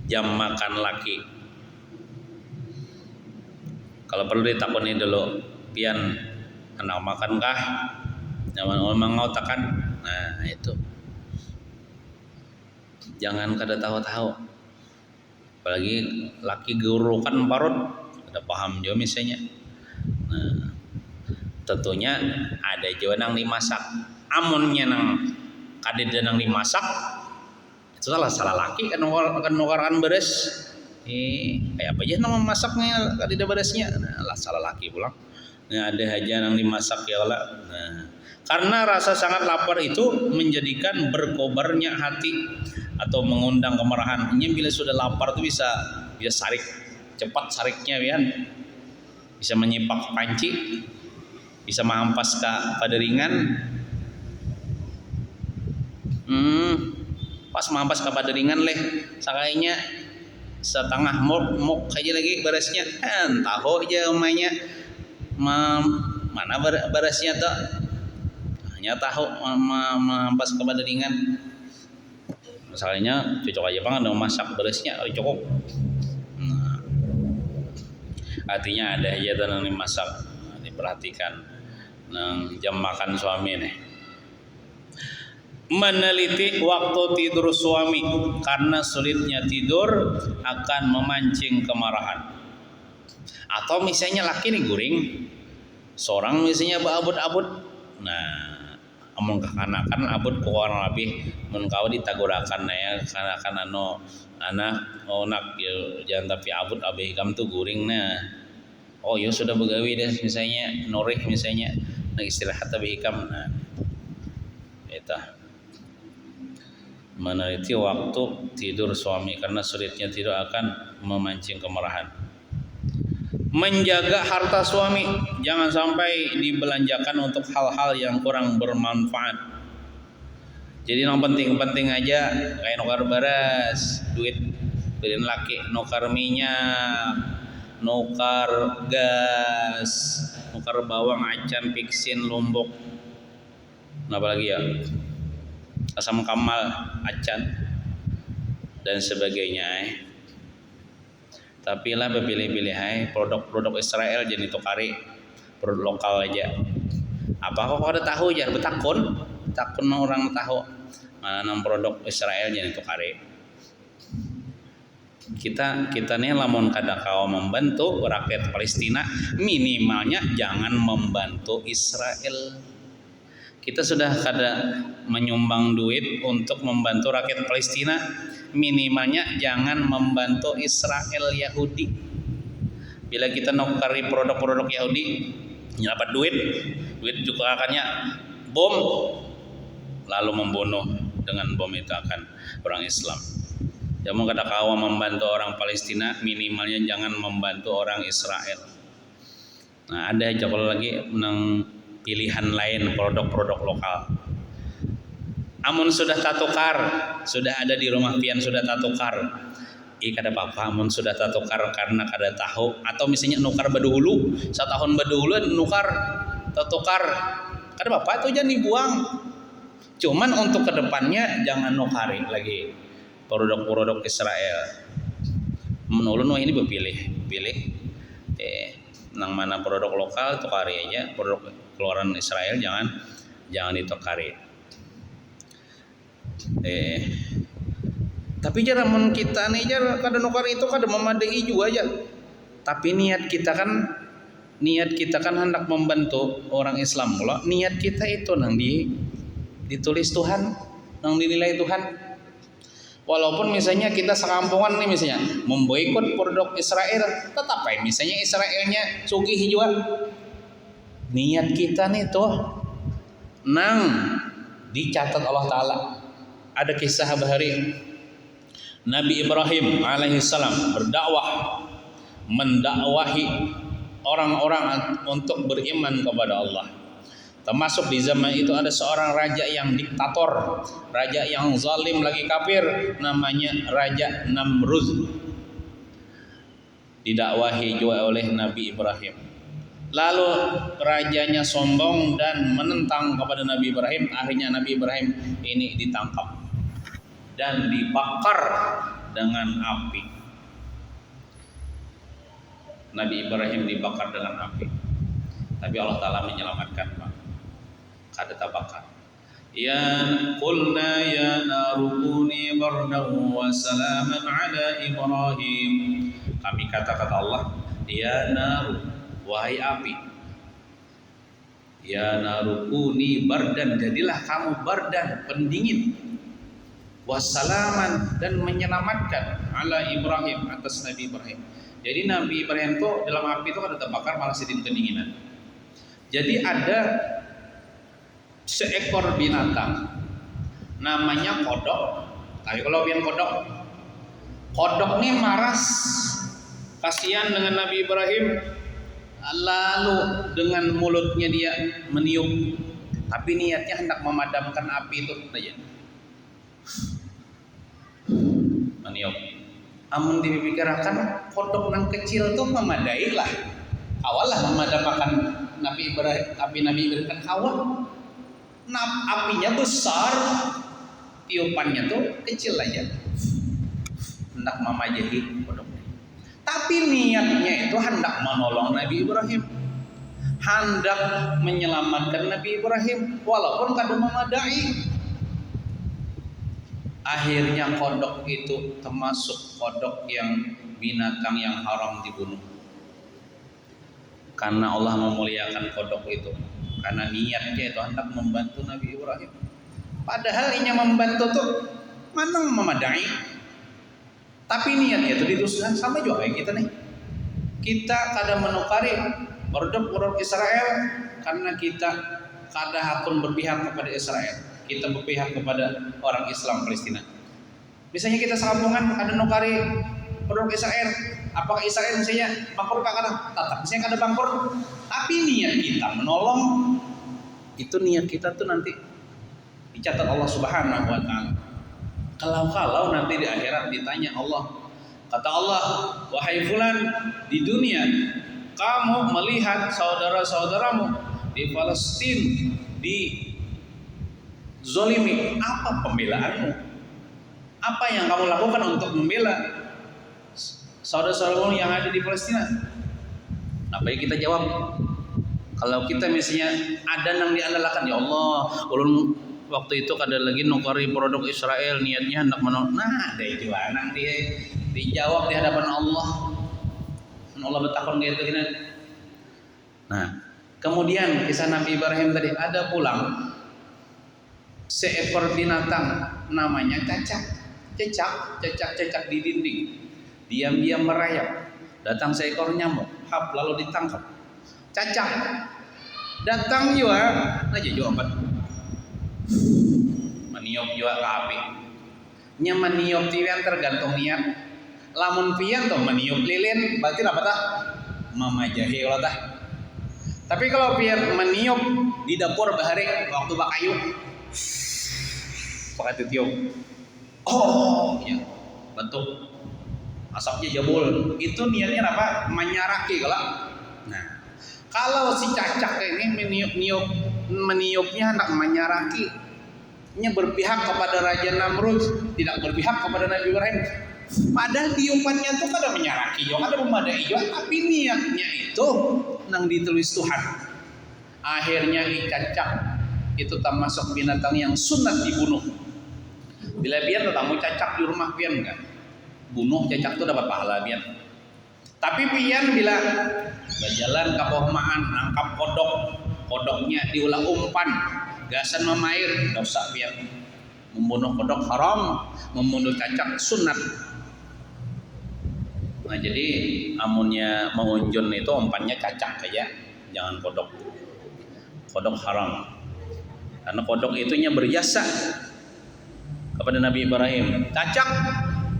Speaker 2: jam makan laki. Kalau perlu ditakoni dulu, pian anak makan kah? Nyaman mau takan. Nah, itu. Jangan kada tahu-tahu. Apalagi laki gerukan parut, ada paham juga misalnya. Nah, tentunya ada juga nang dimasak. Amunnya nang kadeda nang dimasak, itu salah laki kan nukarkan beres. Kayak apa aja nama masaknya kadeda beresnya. Nah, salah laki pulang. Nah, ada aja nang dimasak ya Allah. Nah, karena rasa sangat lapar itu menjadikan berkobarnya hati atau mengundang kemarahan. Ini bila sudah lapar itu bisa sarik cepat sariknya Bian. Bisa menyipak panci, bisa mahampas ke paderingan. Pas mahampas ke paderingan leh sakainya setengah mok aja lagi beresnya. Tahu aja umanya mana beresnya tuh. Hanya tahu mahampas ke paderingan. Misalnya cocok aja banget dong masak beresnya cukup. Nah, artinya ada aja yang dimasak. Nah, diperhatikan nang jam makan suami nih. Meneliti waktu tidur suami karena sulitnya tidur akan memancing kemarahan. Atau misalnya laki nih guring, seorang misalnya abut-abut. Nah, amun kekanakan abut ku orang lebih mun kau ditagurakan ya kanakan anak ya, jangan tapi abut abe ikam tuh guring nah. Oh ya sudah begawi deh misalnya norih misalnya nah istirahat abe ikam nah. Eta meneliti waktu tidur suami karena sulitnya tidur akan memancing kemarahan. Menjaga harta suami jangan sampai dibelanjakan untuk hal-hal yang kurang bermanfaat. Jadi yang penting-penting aja kayak nukar beras, duit beliin laki, nukar minyak, nukar gas, nukar bawang, acan, piksin, lombok, apa lagi ya, asam kamal, acan dan sebagainya. Tapi lah berpilih-pilih produk-produk Israel jadi tukari produk lokal aja. Apa kok ada tahu aja betakun orang tahu mana produk Israel jadi tukari. Kita nih lamun kada kau membantu rakyat Palestina minimalnya jangan membantu Israel. Kita sudah kada menyumbang duit untuk membantu rakyat Palestina, minimalnya jangan membantu Israel Yahudi. Bila kita nukari produk-produk Yahudi, dapat duit juga akannya bom, lalu membunuh dengan bom itu akan orang Islam. Jangan kada kawa membantu orang Palestina, minimalnya jangan membantu orang Israel. Nah, ada aja kalau lagi menang pilihan lain produk-produk lokal. Amun sudah tatukar, sudah ada di rumah pian sudah tatukar. Kada apa-apa amun sudah tatukar karena kada tahu atau misalnya nukar badahulu, setahun badahulu nukar tatukar. Kada apa-apa itu jangan dibuang. Cuman untuk kedepannya jangan nukari lagi produk-produk Israel. Menulun ini pilih nang mana produk lokal tukari aja, produk keluaran Israel jangan ditukari. Tapi cara mun kita nih kada nukar itu kada memadai juga aja. Tapi niat kita kan hendak membantu orang Islam pula. Niat kita itu nang ditulis Tuhan, nang dinilai Tuhan. Walaupun misalnya kita sekampungan nih misalnya memboikot produk Israel, tetap misalnya Israelnya sugih juga. Niat kita nih tuh nang dicatat Allah Ta'ala. Ada kisah bahari Nabi Ibrahim alaihissalam mendakwahi orang-orang untuk beriman kepada Allah. Termasuk di zaman itu ada seorang raja yang diktator, raja yang zalim lagi kafir, namanya Raja Namrud. Didakwahi juga oleh Nabi Ibrahim. Lalu rajanya sombong dan menentang kepada Nabi Ibrahim. Akhirnya Nabi Ibrahim ini ditangkap dan dibakar dengan api. Nabi Ibrahim dibakar dengan api. Tapi Allah Ta'ala menyelamatkan, Pak. Kada tabakar. Ya qulna ya narukuni bardan wa salaman ala Ibrahim. Kami kata Allah, ya naru, wahai api, ya narukuni bardan, jadilah kamu bardan, pendingin, wassalaman, dan menyelamatkan ala Ibrahim, atas Nabi Ibrahim. Jadi Nabi Ibrahim itu dalam api itu kada terbakar, malah sidin kedinginan. Jadi ada seekor binatang namanya kodok. Tapi kalau biar kodok ini maras, kasihan dengan Nabi Ibrahim, lalu dengan mulutnya dia meniup, tapi niatnya hendak memadamkan api itu saja. Meniup. Amun dipikirkan kodok yang kecil tuh memadai lah. Awalah memadamkan Nabi Ibrahim, Nabi Ibrahim kan awal. Apinya besar, tiupannya tuh kecil aja. Hendak memajahi kodoknya. Tapi niatnya itu hendak menolong Nabi Ibrahim, hendak menyelamatkan Nabi Ibrahim, walaupun kada memadai. Akhirnya kodok itu termasuk kodok yang binatang yang haram dibunuh. Karena Allah memuliakan kodok itu, karena niatnya itu hendak membantu Nabi Ibrahim. Padahal ini membantu tuh mana memadai. Tapi niatnya itu ditusukkan. Sama juga kayak kita nih. Kita kadang menukari produk Israel karena kita kadang hakun berpihak kepada Israel. Kita berpihak kepada orang Islam Palestina. Misalnya kita sekampungan kadang nukari produk Israel. Apakah Israel misalnya bangkrut kadang? Tetap misalnya kadang bangkrut. Tapi niat kita menolong, itu niat kita tuh nanti dicatat Allah Subhanahu wa Ta'ala. Kalau nanti di akhirat ditanya Allah, kata Allah, wahai fulan, di dunia kamu melihat saudara-saudaramu di Palestina di zolimi, apa pembelaanmu? Apa yang kamu lakukan untuk membela saudara-saudaramu yang ada di Palestina? Apa yang kita jawab? Kalau kita misalnya ada yang diandalkan, ya Allah, ulun waktu itu kada lagi nukari produk Israel, niatnya hendak menolong. Nah, ada itu anak dia dijawab di hadapan Allah. Allah bertakon gitu gini. Nah, kemudian kisah Nabi Ibrahim tadi, ada pulang seekor binatang namanya cecak di dinding. Diam-diam merayap. Datang seekor nyamuk, lalu ditangkap. Cacak datang juga, aja jawaban. Meniup juga ke api. Nya meniup tian tergantung niat. Lamun pian tuh meniup lilin, berarti apa tah? Mamajahi kalau tah. Tapi kalau pian meniup di dapur bahari waktu bakayu, pakai tiup. Oh, ya, bentuk asapnya jabul. Itu niatnya apa? Menyaraki kalau. Nah, kalau si cacak ini meniupnya hendak menyaraki, nya berpihak kepada Raja Namrud, tidak berpihak kepada Nabi Ibrahim. Padahal tiupannya itu kada menyaraki, ada memadai juga, tapi niatnya itu nang ditulis Tuhan. Akhirnya cacak itu termasuk binatang yang sunat dibunuh. Bila pian tetamu cacak di rumah pian enggak? Bunuh cacak itu dapat pahala pian. Tapi pian bila berjalan ke pohmaan nangkap kodoknya diulah umpan, gasan memair, dosa pian. Membunuh kodok haram, membunuh cacak sunat. Nah, jadi amunnya mengunjun itu umpannya cacak aja, jangan kodok. Kodok haram. Karena kodok itunya berjasa kepada Nabi Ibrahim. Cacak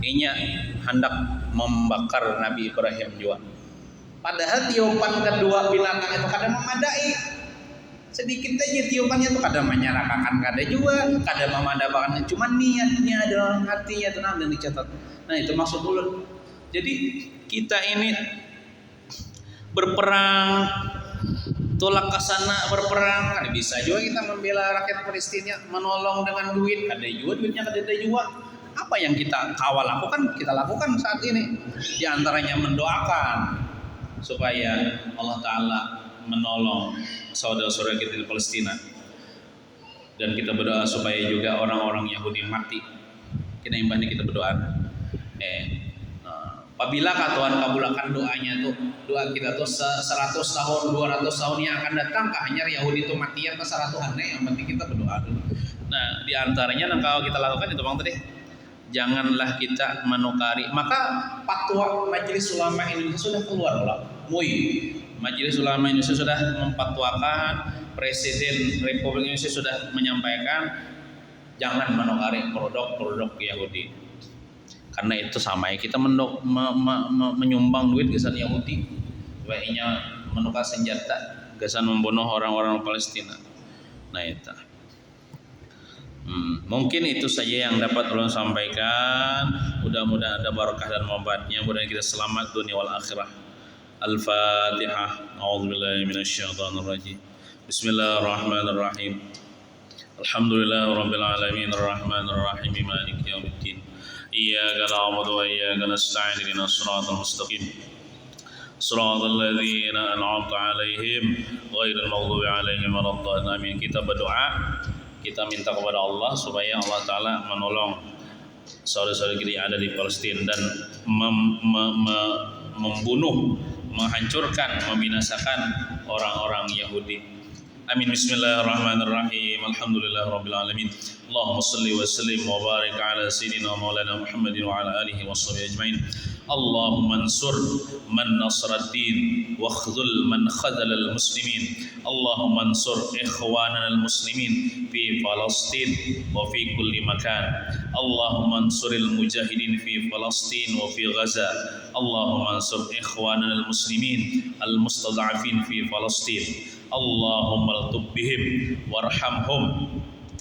Speaker 2: inya hendak membakar Nabi Ibrahim juga. Padahal tiupan kedua binatang itu kadang memadai. sedikit aja tiupannya tuh kada menyerakakan, kada juga, kada memadabakan, cuma niatnya dalam hatinya itu dan dicatat. Nah itu maksud ulun. Jadi kita ini berperang, tolak ke sana berperang, kan bisa juga kita membela rakyat Palestina, menolong dengan duit, kada juga duitnya kada ada juga. Apa yang kita kawal lakukan, kita lakukan saat ini. Di antaranya mendoakan supaya Allah Ta'ala menolong saudara-saudara kita di Palestina, dan kita berdoa supaya juga orang-orang Yahudi mati. Kita imbahnya kita berdoa. Apabila Tuhan kabulkan doanya tuh, doa kita tuh 100 tahun, 200 tahun yang akan datang, hanya Yahudi itu mati yang ke-100-an, yang penting kita berdoa dulu. Nah, di antaranya yang kalau kita lakukan itu Bang tadi, janganlah kita menukari. Maka fatwa Majelis Ulama Indonesia sudah keluar lah. Majelis Ulama Indonesia sudah memfatwakan, Presiden Republik Indonesia sudah menyampaikan jangan menukari produk-produk Yahudi. Karena itu sama ya kita menyumbang duit gesan Yahudi, baiknya menukar senjata, gesan membunuh orang-orang Palestina. Nah itu. Mungkin itu saja yang dapat ulun sampaikan. Mudah-mudahan ada barakah dan manfaatnya. Mudah-mudahan kita selamat dunia wal akhirah. Al-Fatihah. A'udzubillahi minasyaitonir rajim. Bismillahirrahmanirrahim. Alhamdulillahirabbil alamin arrahmanir rahim maliki yaumiddin. Iyyaka na'budu wa iyyaka nasta'in ihdinas siratal mustaqim. Shiratal ladzina an'amta 'alaihim ghairil maghdubi 'alaihim waladdallin. Amin. Kita berdoa, kita minta kepada Allah supaya Allah Ta'ala menolong saudara-saudara kita yang ada di Palestina dan membunuh, menghancurkan, membinasakan orang-orang Yahudi. Amin. Bismillahirrahmanirrahim. Alhamdulillahirabbil alamin. Allahumma shalli wa sallim wa barik ala sayyidina maulana Muhammadin wa ala alihi washabbihi ajmain. Allahumma ansur man nasara ad-din wa khzul man khazala al-muslimin. Allahumma ansur ikhwanana al-muslimin fi Palestin wa fi kulli makan. Allahumma ansuril mujahidin fi Palestin wa fi Gaza. Allahumma ansur ikhwanana al-muslimin al-mustad'afin fi Palestin. Allahumma altub bihim warhamhum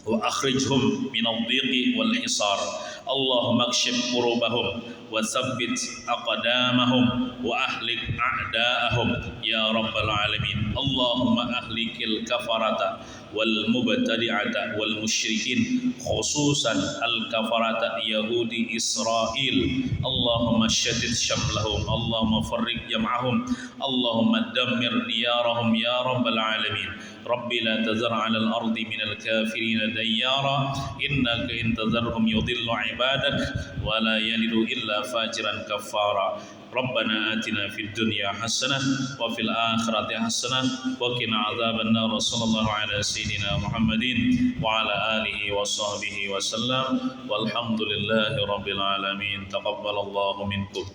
Speaker 2: wa akhrijhum min ad-dhiqi wal hisar. Allahumma akshif kurubahum wa thabbit aqdamahum wa ahlik a'da'ahum ya rabbal alamin. Allahumma ahlikil kafarata wal mubtadi'ata wal musyrikin, khususan al kafarata Yahudi Israel. Allahumma shaddid syamlahum, Allahumma farriq jam'ahum, Allahumma dammir diyarahum ya rabbal alamin. Rabbi la tazar 'alal ardi minal kafirin dayyara innaka in tazarhum yudillu 'ibadak wa la yalidu illa fajiran kafara. Rabbana atina fid dunya hasanah wa fil akhirati hasanah wa qina adzaban nar. Sallallahu ala sayyidina Muhammadin wa ala alihi wa sahbihi wa sallam. Walhamdulillahi rabbil alamin. Taqabbalallahu minkum.